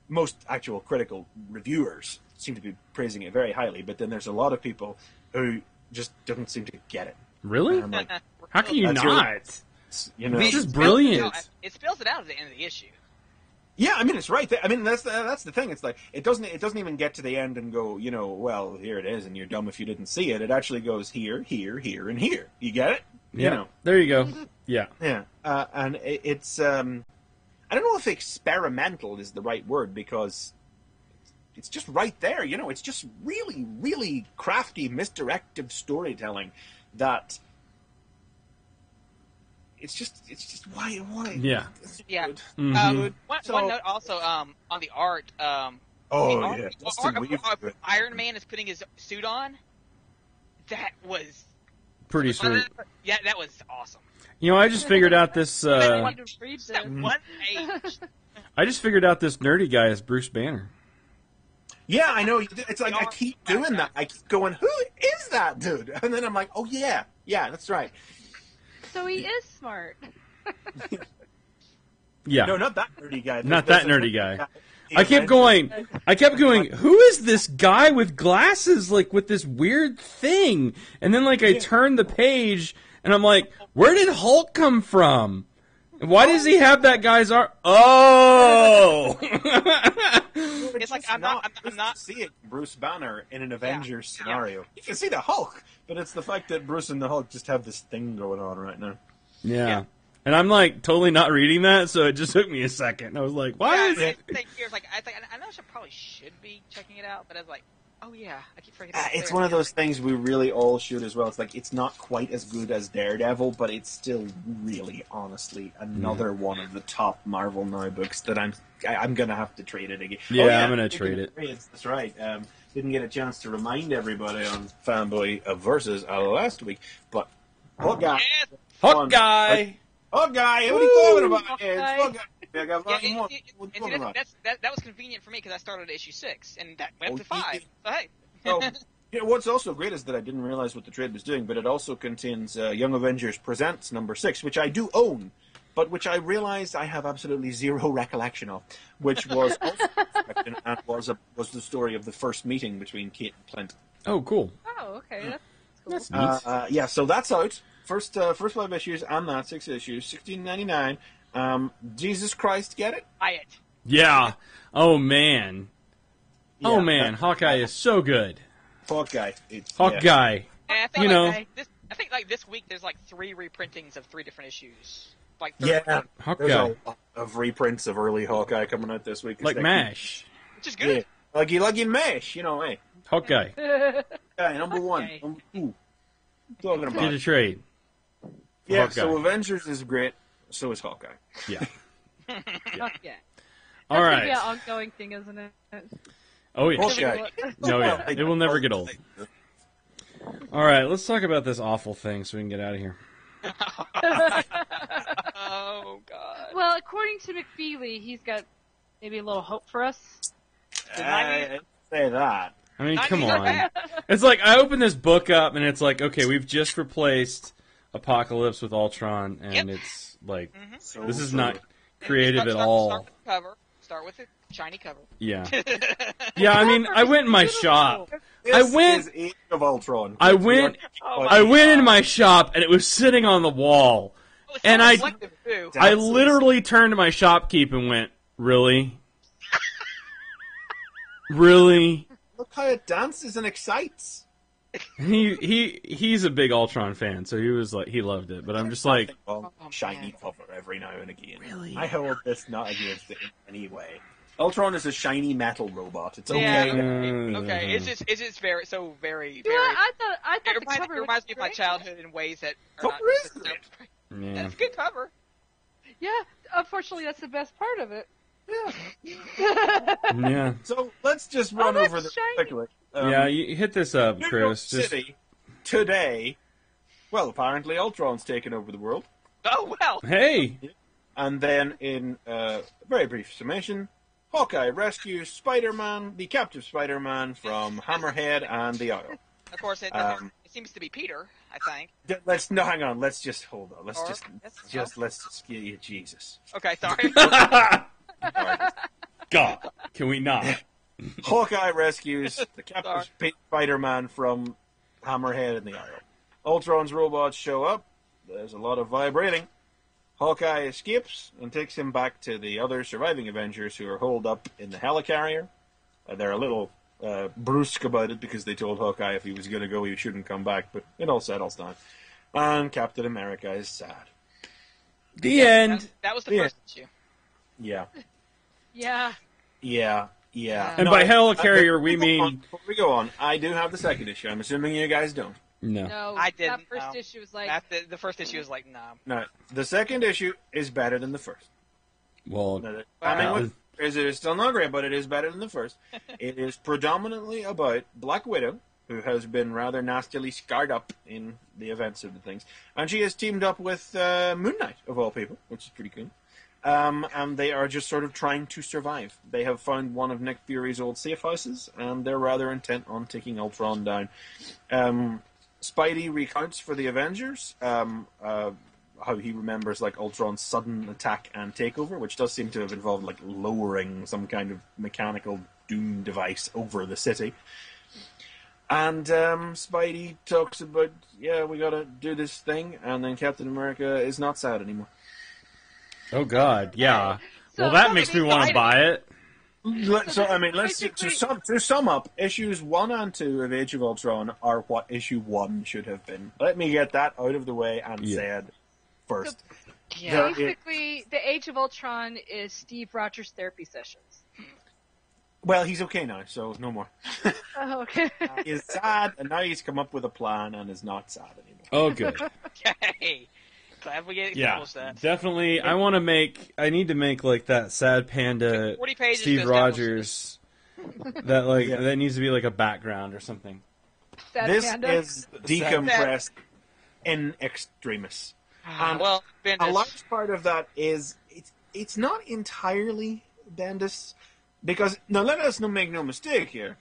Most actual critical reviewers seem to be praising it very highly, but then there's a lot of people who just don't seem to get it. Really? Like, how can you not? This is it brilliant. It spells it out at the end of the issue. Yeah, I mean it's right there. I mean that's the thing. It's like it doesn't even get to the end and go, well, here it is, and you're dumb if you didn't see it. It actually goes here, here, here, and here. You get it? Yeah. There you go. Yeah. Yeah. And it's I don't know if experimental is the right word because it's just right there. It's just really, really crafty, misdirective storytelling that. It's just why yeah One note also on the art art Iron Man is putting his suit on. That was pretty sweet. Yeah, that was awesome. I just figured out this. One page. I just figured out this nerdy guy is Bruce Banner. Yeah, I know. It's like I keep doing that. I keep going, who is that dude? And then I'm like, oh yeah, that's right. So he is smart. Yeah. No, not that nerdy guy. Not that nerdy guy. I kept going, who is this guy with glasses, like, with this weird thing? And then, I turned the page, and I'm like, where did Hulk come from? Why does he have that guy's arm? Oh! It's like I'm not seeing Bruce Banner in an Avengers scenario. You can see the Hulk, but it's the fact that Bruce and the Hulk just have this thing going on right now. Yeah. And I'm like totally not reading that, so it just took me a second. I was like, "Why is it?" I know I probably should be checking it out, but I was like, "Oh yeah, I keep forgetting." It's one of those things we really all should as well. It's like it's not quite as good as Daredevil, but it's still really, honestly, another one of the top Marvel Now books that I'm gonna have to trade it again. Yeah, I'm gonna trade it. That's right. Didn't get a chance to remind everybody on Fanboy Versus last week, but Hawkeye. Hawkeye! Hawkeye, what are you talking about? It's Hawkeye. I got that was convenient for me because I started at issue 6 and that went up to 5. So hey. What's also great is that I didn't realize what the trade was doing, but it also contains Young Avengers Presents number 6, which I do own, but which I realized I have absolutely zero recollection of, which was also and was the story of the first meeting between Kate and Clint. Oh, cool. Oh, okay. That's cool. That's neat. Yeah, so that's out. First 5 issues and that 6 issues, $16.99. Jesus Christ, get it? Buy it. Yeah. Oh man. Yeah, oh man. Hawkeye is so good. Hawkeye. Hawkeye. And I think like this week there's like 3 reprintings of 3 different issues. Like Hawkeye. There's a lot of reprints of early Hawkeye coming out this week. Like MASH. Which is good. Yeah. Like in MASH, hey. Hawkeye. Number 1. Number 2. Talking about Get a trade. Yeah, Hawkeye. so Avengers is great. So is Hawkeye. Yeah. Yeah. All right. That's gonna be an ongoing thing, isn't it? Oh yeah. Hawkeye. No, yeah. It will never get old. All right, let's talk about this awful thing so we can get out of here. Oh God. Well, according to McFeely, he's got maybe a little hope for us. I didn't say that. I mean, come on. It's like I open this book up and it's like, okay, we've just replaced Apocalypse with Ultron, and it's like this is not creative at all. Start with the shiny cover. Yeah. Yeah, I mean, I went in my shop. This is Age of Ultron. I went in my shop and it was sitting on the wall. And I literally turned to my shopkeep and went, "Really? Really?" Look how it dances and excites. He's a big Ultron fan, so he was like, he loved it. But I'm just like, shiny cover every now and again. Really? I hold this not against it in any way. Ultron is a shiny metal robot. It's okay. Yeah, okay. It's just very. Yeah, I thought the cover it reminds me of my childhood in ways that are Cover not. is great. yeah. It's a good cover. Yeah, unfortunately, that's the best part of it. Yeah. So let's just run that's over this shiny. quickly. Yeah, you hit this up, New Chris. York City today. Well, apparently Ultron's taken over the world. Oh well. Hey. And then, in very brief summation, Hawkeye rescues Spider-Man, the captive Spider-Man, from Hammerhead and the Isle. Of course, it seems to be Peter. I think. Hang on. Let's just hold on. Let's just get Jesus. Okay, sorry. God, can we not? Hawkeye rescues the captive Spider-Man from Hammerhead and the Isle. Ultron's robots show up. There's a lot of vibrating. Hawkeye escapes and takes him back to the other surviving Avengers who are holed up in the helicarrier. They're a little brusque about it because they told Hawkeye if he was going to go, he shouldn't come back, but it all settles down. And Captain America is sad. The end. That was the first issue. Yeah. Yeah. And by helicarrier, we mean... Before we go on, I do have the second issue. I'm assuming you guys don't. No. I didn't. That first issue was like... The first issue was like, no. No, the second issue is better than the first. Well, It is still not great, but it is better than the first. It is predominantly about Black Widow, who has been rather nastily scarred up in the events of the things. And she has teamed up with Moon Knight, of all people, which is pretty cool. And they are just sort of trying to survive. They have found one of Nick Fury's old safe houses, and they're rather intent on taking Ultron down. Spidey recounts for the Avengers how he remembers like Ultron's sudden attack and takeover, which does seem to have involved like lowering some kind of mechanical doom device over the city. And Spidey talks about, we gotta do this thing, and then Captain America is not sad anymore. Oh God, yeah. So Well, that makes me want to buy it. So I mean, to sum up, issues 1 and 2 of Age of Ultron are what issue 1 should have been. Let me get that out of the way and said first. Yeah. Basically, the Age of Ultron is Steve Rogers' therapy sessions. Well, he's okay now, so no more. Oh, okay. He's sad, and now he's come up with a plan and is not sad anymore. Oh, good. Yay. Glad we get accomplished that. Definitely. I need to make like that sad panda 40 pages Steve to Rogers. That needs to be like a background or something. Sad This Panda. is decompressed in extremis. And well, a large part of that is it's not entirely Bendis, because now let us make no mistake here.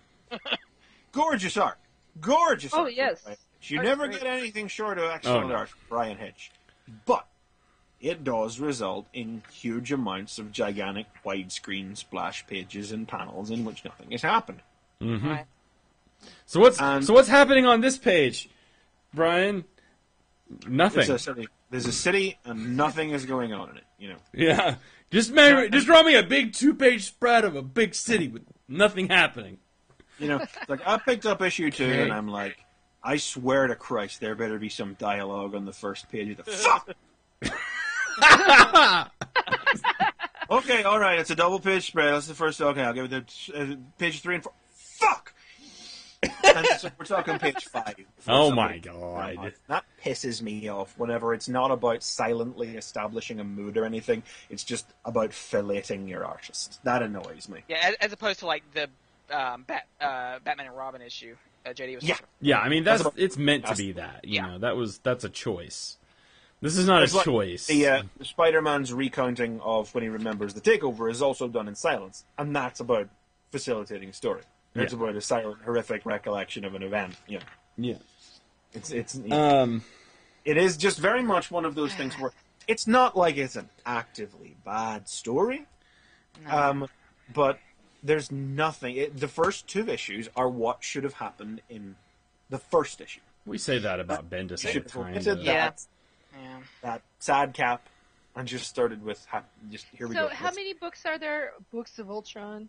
Gorgeous art. Oh, art. yes. Right? You Art's never great. get anything short of excellent art from Brian Hitch. But it does result in huge amounts of gigantic widescreen splash pages and panels in which nothing has happened. Mm-hmm. Right. So what's happening on this page, Brian? Nothing. There's a city and nothing is going on in it. You know. Yeah. Just draw me a big 2-page spread of a big city with nothing happening. You know, like I picked up issue 2 and I'm like, I swear to Christ, there better be some dialogue on the first page of the fuck. Okay, all right, it's a double-page spread. That's the first. Okay, I'll give it the page 3 and 4. Fuck. And so we're talking page 5. Oh my God. That pisses me off whenever it's not about silently establishing a mood or anything. It's just about filleting your artist. That annoys me. Yeah, as opposed to like the Batman and Robin issue. JD was talking Yeah, I mean it's meant to be that. You know, that's a choice. This is not a choice. The Spider-Man's recounting of when he remembers the takeover is also done in silence, and that's about facilitating a story. It's about a silent, horrific recollection of an event. You know. Yeah. It is just very much one of those things where it's not like it's an actively bad story, but there's nothing. The first 2 issues are what should have happened in the first issue. We say that about Bendis all the time. That sad cap, and just started with here we go. So, how many books are there? Books of Ultron.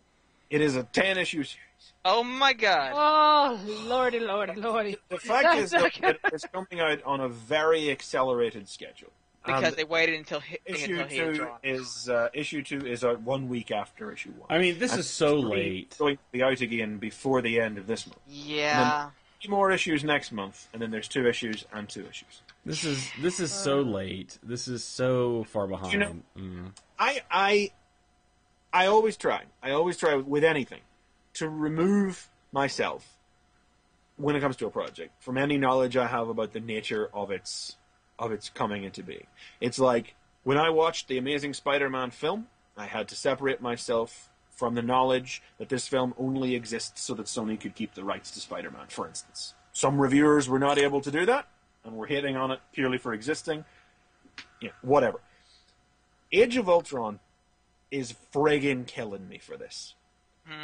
It is a 10-issue series. Oh my God! Oh, lordy. The fact is that it's coming out on a very accelerated schedule. Because they waited until issue he had 2 drawn. issue 2 is out 1 week after issue 1. I mean, this is so late. It's going to be out again before the end of this month. Yeah. 3 more issues next month, and then there's 2 issues and 2 issues. This is so late. This is so far behind. You know, I always try. I always try with anything to remove myself when it comes to a project from any knowledge I have about the nature of its coming into being. It's like when I watched the Amazing Spider-Man film, I had to separate myself from the knowledge that this film only exists so that Sony could keep the rights to Spider-Man, for instance. Some reviewers were not able to do that, and were hating on it purely for existing. Yeah, whatever. Age of Ultron is friggin' killing me for this.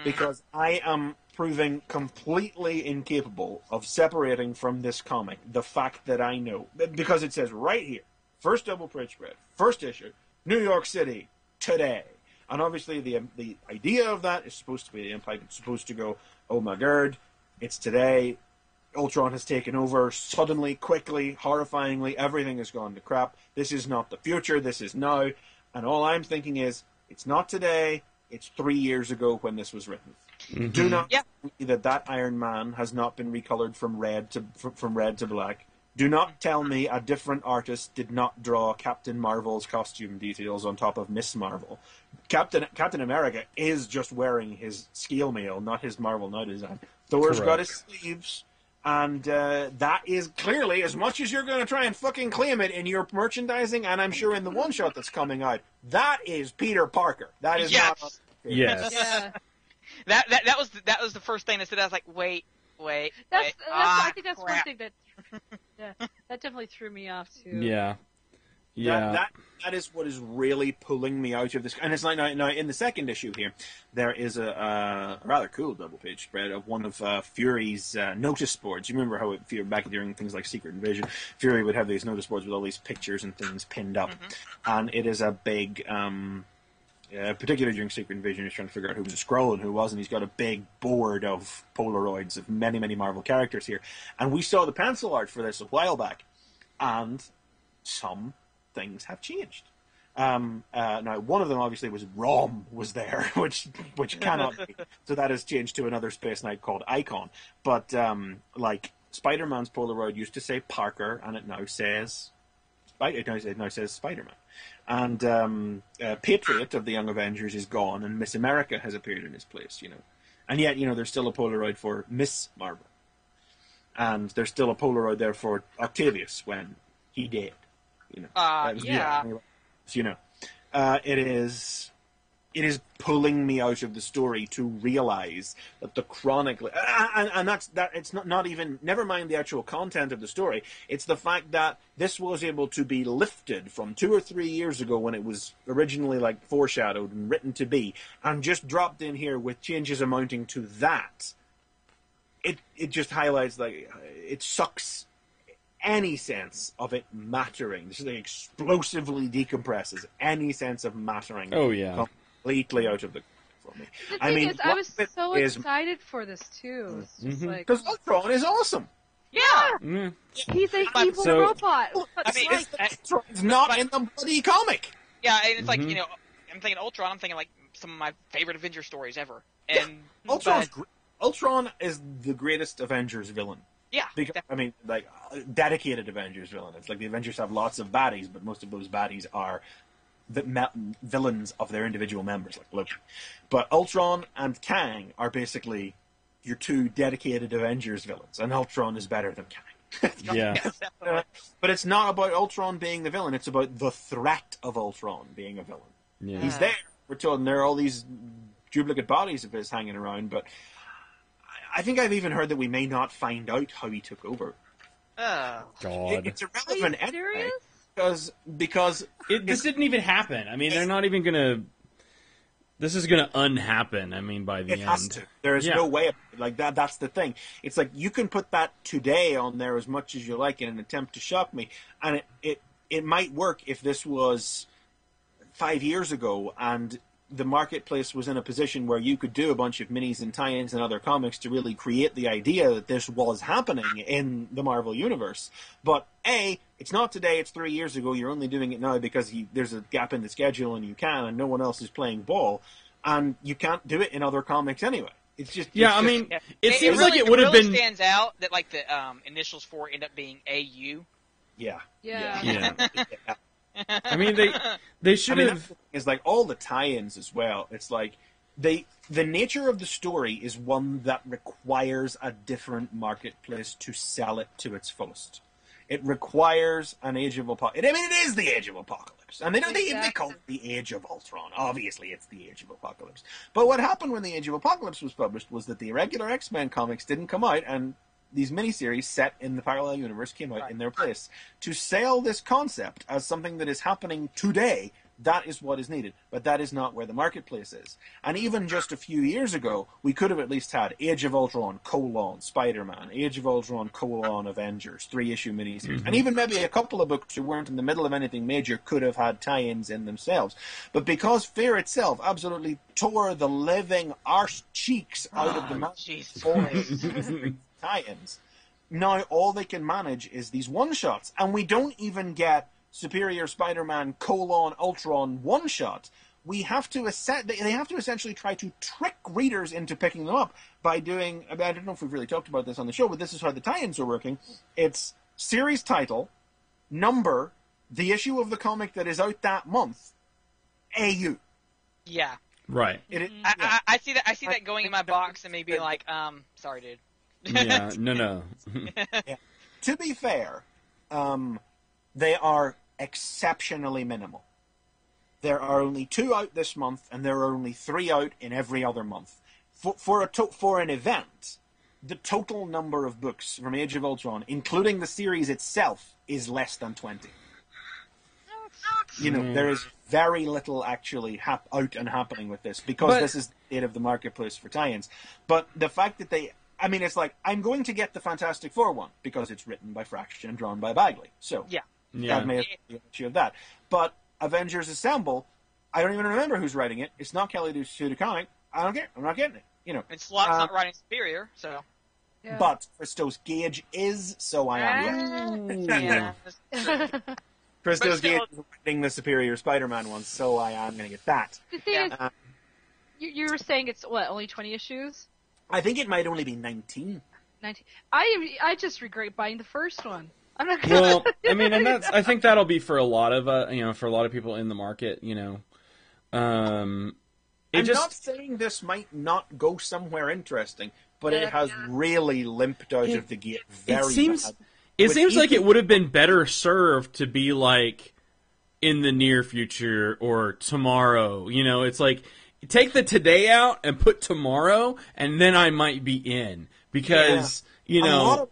Because I am proving completely incapable of separating from this comic the fact that I know. Because it says right here, first double-page spread, first issue, New York City, today. And obviously the idea of that is supposed to be the impact. It's supposed to go, oh my god, it's today. Ultron has taken over suddenly, quickly, horrifyingly. Everything has gone to crap. This is not the future. This is now. And all I'm thinking is, it's not today. It's 3 years ago when this was written. Mm-hmm. Do not see that Iron Man has not been recolored from red to black. Do not tell me a different artist did not draw Captain Marvel's costume details on top of Miss Marvel. Captain America is just wearing his scale mail, not his Marvel Now design. Thor's got his sleeves. And that is clearly, as much as you're going to try and fucking claim it in your merchandising, and I'm sure in the one-shot that's coming out, that is Peter Parker. That is not... Yes. Yeah. That was the first thing that said. I was like, wait. I think that's crap. one thing that that definitely threw me off too. Yeah. Yeah. That is what is really pulling me out of this. And it's like now in the second issue here, there is a rather cool double-page spread of one of Fury's notice boards. You remember how back during things like Secret Invasion, Fury would have these notice boards with all these pictures and things pinned up. And it is a big... particularly during Secret Invasion, he's trying to figure out who was a Skrull and who wasn't. He's got a big board of Polaroids of many, many Marvel characters here. And we saw the pencil art for this a while back. And some things have changed. Now, one of them obviously was Rom was there, which cannot be. So that has changed to another Space Knight called Icon. But like Spider-Man's Polaroid used to say Parker, and it now says Spider-Man. And Patriot of the Young Avengers is gone, and Miss America has appeared in his place. And yet there's still a Polaroid for Miss Marvel, and there's still a Polaroid there for Octavius when he did. It is pulling me out of the story to realize that the Chronicle, and that's it's not even, never mind the actual content of the story, it's the fact that this was able to be lifted from 2 or 3 years ago when it was originally like foreshadowed and written to be, and just dropped in here with changes amounting to that. It just highlights, like, it sucks any sense of it mattering. This is like explosively decompresses any sense of mattering. Oh yeah, completely out of the for me. The thing is, I was so excited for this too. It's just like, because Ultron is awesome. Yeah, he's an evil robot. Ultron's not in the bloody comic. Yeah, and it's like I'm thinking Ultron. I'm thinking like some of my favorite Avenger stories ever. And Ultron is the greatest Avengers villain. Yeah, because, dedicated Avengers villain. It's like the Avengers have lots of baddies, but most of those baddies are the villains of their individual members, like Loki. But Ultron and Kang are basically your two dedicated Avengers villains, and Ultron is better than Kang. But it's not about Ultron being the villain, it's about the threat of Ultron being a villain. Yeah. He's there, we're told, and there are all these duplicate bodies of his hanging around, but I think I've even heard that we may not find out how he took over. God. It's irrelevant anyway. Because this didn't even happen. I mean, they're not even gonna. This is gonna unhappen. I mean, by the end, it has to. There is no way. Like that. That's the thing. It's like you can put that today on there as much as you like in an attempt to shock me, and it might work if this was 5 years ago and the marketplace was in a position where you could do a bunch of minis and tie-ins and other comics to really create the idea that this was happening in the Marvel Universe. But it's not today, it's 3 years ago, you're only doing it now because there's a gap in the schedule and you can, and no one else is playing ball, and you can't do it in other comics anyway. It seems really, like it would have been... stands out that like the initials for end up being AU. Yeah. I mean, they should have. It's like all the tie-ins as well. It's like the nature of the story is one that requires a different marketplace to sell it to its fullest. It requires an Age of Apocalypse. I mean, it is the Age of Apocalypse, and they call it the Age of Ultron. Obviously, it's the Age of Apocalypse. But what happened when the Age of Apocalypse was published was that the regular X-Men comics didn't come out, and these miniseries set in the parallel universe came out in their place. To sell this concept as something that is happening today, that is what is needed. But that is not where the marketplace is. And even just a few years ago, we could have at least had Age of Ultron, Spider-Man, Age of Ultron, Avengers, 3-issue miniseries. And even maybe a couple of books who weren't in the middle of anything major could have had tie-ins in themselves. But because Fear itself absolutely tore the living arse cheeks out of the mouth tie-ins, now all they can manage is these one-shots, and we don't even get Superior Spider-Man Ultron one-shot. They have to essentially try to trick readers into picking them up by doing, I don't know if we've really talked about this on the show, but this is how the tie-ins are working. It's series title, number, the issue of the comic that is out that month, AU. Yeah. Right. I see that going in my box and maybe like, sorry, dude. Yeah, no. Yeah. To be fair, they are exceptionally minimal. There are only 2 out this month, and there are only 3 out in every other month. For an event, the total number of books from Age of Ultron, including the series itself, is less than 20. there is very little actually out and happening with this because this is the state of the marketplace for tie-ins. But the fact that it's like, I'm going to get the Fantastic Four one because it's written by Fraction and drawn by Bagley. So that may be an issue of that. But Avengers Assemble, I don't even remember who's writing it. It's not Kelly Sue DeConnick. I don't care. I'm not getting it. And Slott's not writing Superior, so. Yeah. But Christos Gage is, so I am. Yeah. Christos Gage is writing the Superior Spider-Man one, so I am going to get that. The thing is, you were saying it's, only 20 issues? I think it might only be 19. 19. I just regret buying the first one. I'm not gonna... Well, I mean, and I think that'll be for a lot of for a lot of people in the market. I'm not saying this might not go somewhere interesting, but it has really limped out of the gate very bad. It seems like it would have been better served to be like in the near future or tomorrow. It's like take the today out and put tomorrow, and then I might be in because a lot of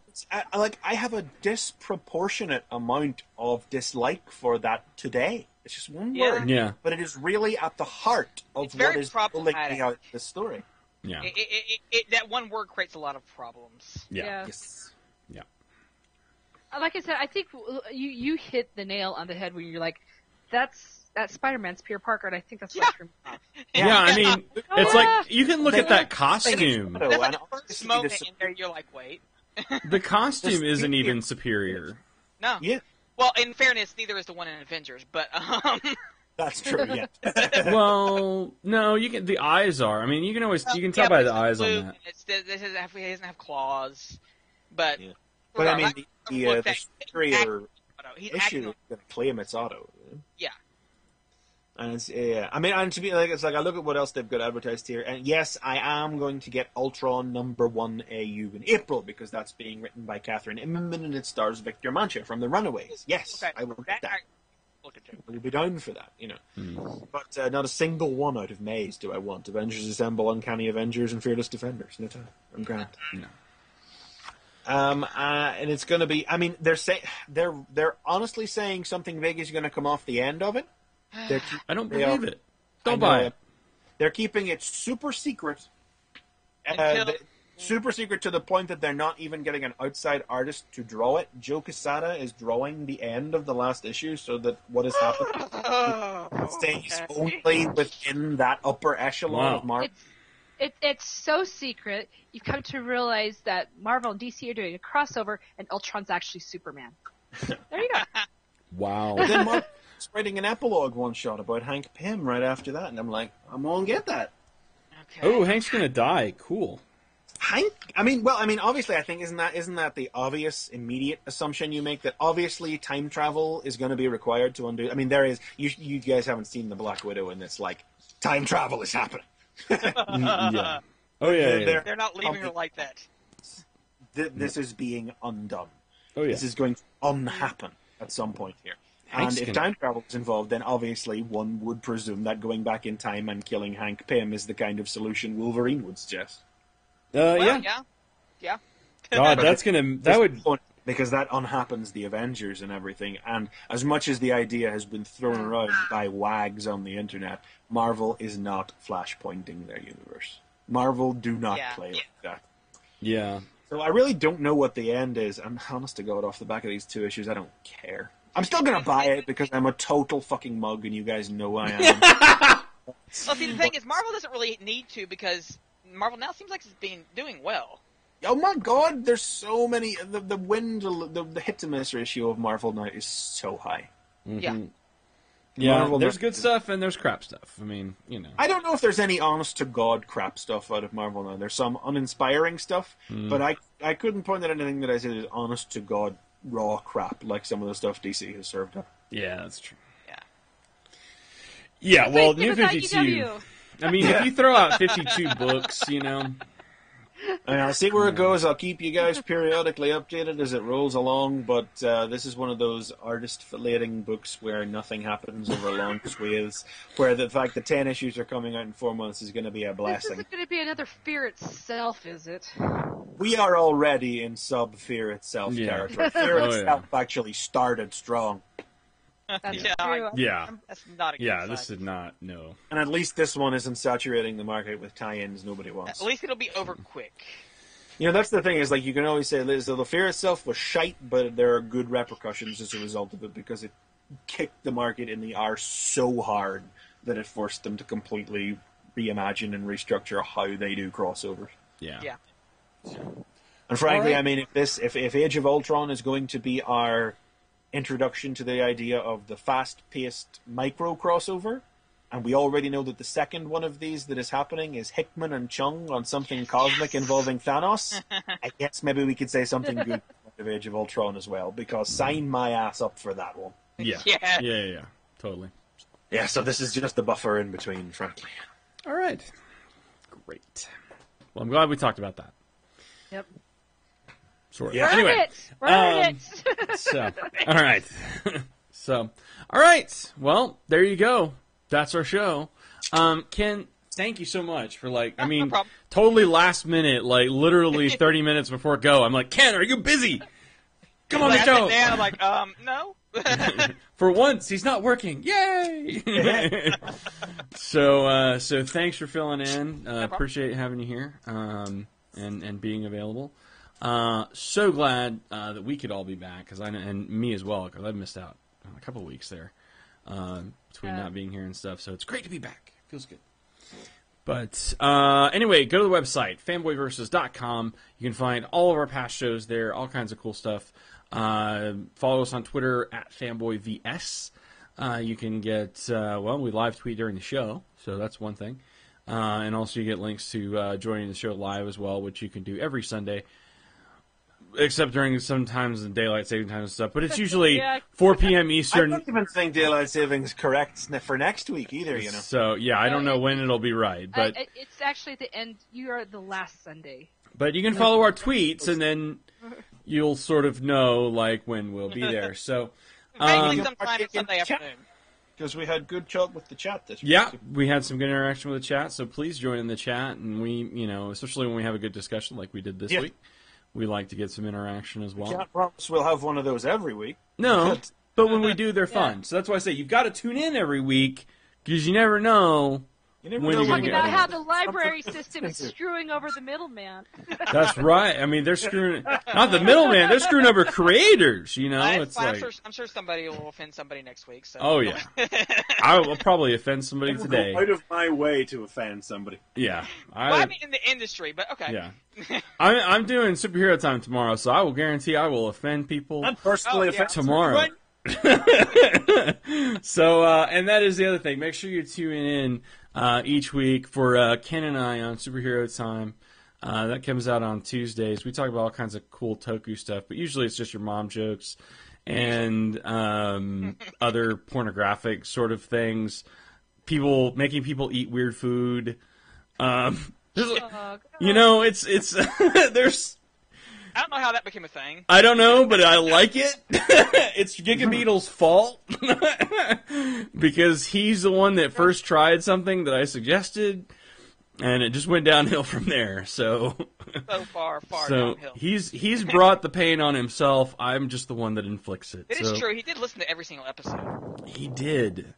I have a disproportionate amount of dislike for that today. It's just one word, but it is really at the heart of what is pulling me out of the story. Yeah, that one word creates a lot of problems. Yeah. Yes. Yeah. Like I said, I think you hit the nail on the head when you're like, that's Spider-Man's Peter Parker, and I think that's what threw me off. Yeah, I mean, it's like you can look at that costume. That's like the first moment in there, you're like, wait. The costume isn't even superior. No. Yeah. Well, in fairness, neither is the one in Avengers, but That's true. Yeah. Well, no, you can. The eyes are. I mean, you can tell by the eyes on that. He doesn't have claws, but. Yeah. But I mean, the superior issue is going to claim its auto. Yeah. And it's, I mean, and to be like, it's like I look at what else they've got advertised here, and yes, I am going to get Ultron #1 AU in April because that's being written by Catherine Immonen and it stars Victor Mancha from The Runaways. Yes, I will get that. We'll be down for that, But not a single one out of Maze do I want. Avengers Assemble, Uncanny Avengers, and Fearless Defenders. No time. I'm grand. No. And it's going to be. I mean, they're honestly saying something big is going to come off the end of it. I don't believe it. Don't buy it. They're keeping it super secret. Super secret to the point that they're not even getting an outside artist to draw it. Joe Quesada is drawing the end of the last issue so that what has happened stays only within that upper echelon of Marvel. It's so secret, you've come to realize that Marvel and DC are doing a crossover, and Ultron's actually Superman. There you go. Wow. Well, then Marvel's writing an epilogue one-shot about Hank Pym right after that, and I'm like, I'm going to get that. Okay. Oh, Hank's going to die. Cool. Hank? Obviously, I think isn't that the obvious, immediate assumption you make that obviously time travel is going to be required to undo? I mean, there is. You guys haven't seen the Black Widow, and it's like time travel is happening. Yeah. Oh yeah. They're not leaving her like that. This is being undone. Oh yeah. This is going to unhappen at some point here. And if time travel is involved, then obviously one would presume that going back in time and killing Hank Pym is the kind of solution Wolverine would suggest. Yeah. God, that would because that unhappens the Avengers and everything. And as much as the idea has been thrown around by wags on the internet, Marvel is not flashpointing their universe. Marvel do not play like that. Yeah. So I really don't know what the end is. I'm honest to God, off the back of these 2 issues, I don't care. I'm still going to buy it because I'm a total fucking mug and you guys know I am. Well, see, the thing is, Marvel doesn't really need to because Marvel now seems like it's doing well. Oh my God, there's so many. The hit to miss ratio of Marvel now is so high. Mm-hmm. Yeah. Yeah, Marvel there's good stuff and there's crap stuff. I mean, I don't know if there's any honest to God crap stuff out of Marvel now. There's some uninspiring stuff, but I couldn't point at anything that I said is honest to God raw crap like some of the stuff DC has served up. Yeah, that's true. Yeah. Yeah, well, New 52. I mean, if you throw out 52 books, And I'll see where it goes. I'll keep you guys periodically updated as it rolls along, but this is one of those artist-filleting books where nothing happens over long swathes, where the fact that 10 issues are coming out in 4 months is going to be a blessing. This isn't going to be another Fear Itself, is it? We are already in sub-Fear Itself territory. Fear Itself actually started strong. That's Yeah, true. Yeah. That's not a good Yeah, sign. this is not, no. And at least this one isn't saturating the market with tie-ins nobody wants. At least it'll be over quick. You know, that's the thing, is like you can always say, Liz, the fear itself was shite, but there are good repercussions as a result of it because it kicked the market in the arse so hard that it forced them to completely reimagine and restructure how they do crossovers. Yeah. Yeah. And frankly, All right. I mean, if Age of Ultron is going to be our introduction to the idea of the fast-paced micro crossover, and we already know that the second one of these that is happening is Hickman and Chung on something cosmic involving Thanos, I guess maybe we could say something good of Age of Ultron as well, because sign my ass up for that one. Yeah. Yeah. Yeah. Totally. Yeah, so this is just the buffer in between, frankly. All right. Great. Well, I'm glad we talked about that. Yep. Sort of. Yeah. Burn Anyway. it! Burn it! So, all right. So, all right. Well, there you go. That's our show. Ken, thank you so much for No problem. totally last minute, like literally 30 minutes before go. I'm like, Ken, are you busy? Come on the I show. sit down, I'm like, no. For once, he's not working. Yay! So thanks for filling in. Appreciate having you here and being available. So glad that we could all be back, and me as well, because I've missed out on a couple of weeks there between not being here and stuff. So it's great to be back. Feels good. But anyway, go to the website, fanboyversus.com. You can find all of our past shows there, all kinds of cool stuff. Follow us on Twitter at FanboyVS. You can get, we live tweet during the show, so that's one thing. And also you get links to joining the show live as well, which you can do every Sunday, except during sometimes the daylight saving time and stuff. But it's usually 4 p.m. I Eastern. don't even think daylight savings correct for next week either, you know. So, yeah, I don't know when it'll be right. But It's actually the end. You are the last Sunday. But you can follow our tweets, and then you'll sort of know, like, when we'll be there. So, Mainly sometime Sunday afternoon. Because we had good talk with the chat this week. yeah, we had some good interaction with the chat, so please join in the chat. And we, especially when we have a good discussion like we did this week, we like to get some interaction as well. Can't promise we'll have one of those every week. No, but when we do, they're fun. So that's why I say you've got to tune in every week, because you never know. When We're you're talking gonna about get how the library system is screwing over the middleman. That's right. I mean, they're screwing not the middleman. They're screwing over creators. It's like I'm sure somebody will offend somebody next week. So. Oh yeah, I will probably offend somebody I will today. go out of my way to offend somebody. Yeah, I mean in the industry, but okay. Yeah, I'm doing superhero time tomorrow, so I will guarantee I will offend people I'm personally offended tomorrow. So, and that is the other thing. Make sure you're tuning in each week for Ken and I on Superhero Time. That comes out on Tuesdays. We talk about all kinds of cool Toku stuff, but usually it's just your mom jokes and other pornographic sort of things. Making people eat weird food. It's there's. I don't know how that became a thing. I don't know, but I like it. It's Giga Beetle's fault because he's the one that first tried something that I suggested, and it just went downhill from there. So far so downhill. he's brought the pain on himself. I'm just the one that inflicts it. It is true. He did listen to every single episode. He did.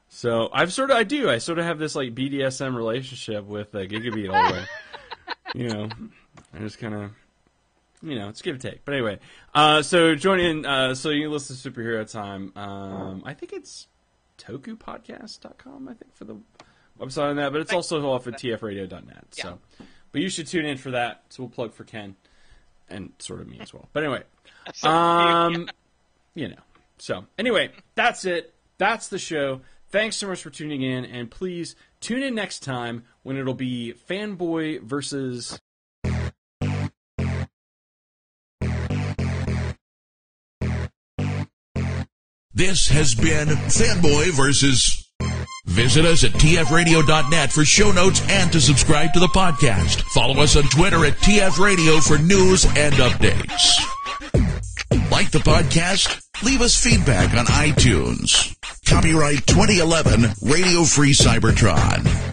So I sort of have this like BDSM relationship with Giga Beetle where, I just kind of. It's give and take. But anyway, so join in. So you can listen to Superhero Time. I think it's tokupodcast.com, I think, for the website on that. But it's also off at tfradio.net. So, but you should tune in for that. So we'll plug for Ken and sort of me as well. But anyway, So anyway, that's it. That's the show. Thanks so much for tuning in. And please tune in next time when it'll be Fanboy Versus... This has been Fanboy Versus. Visit us at tfradio.net for show notes and to subscribe to the podcast. Follow us on Twitter at tfradio for news and updates. Like the podcast? Leave us feedback on iTunes. Copyright 2011 Radio Free Cybertron.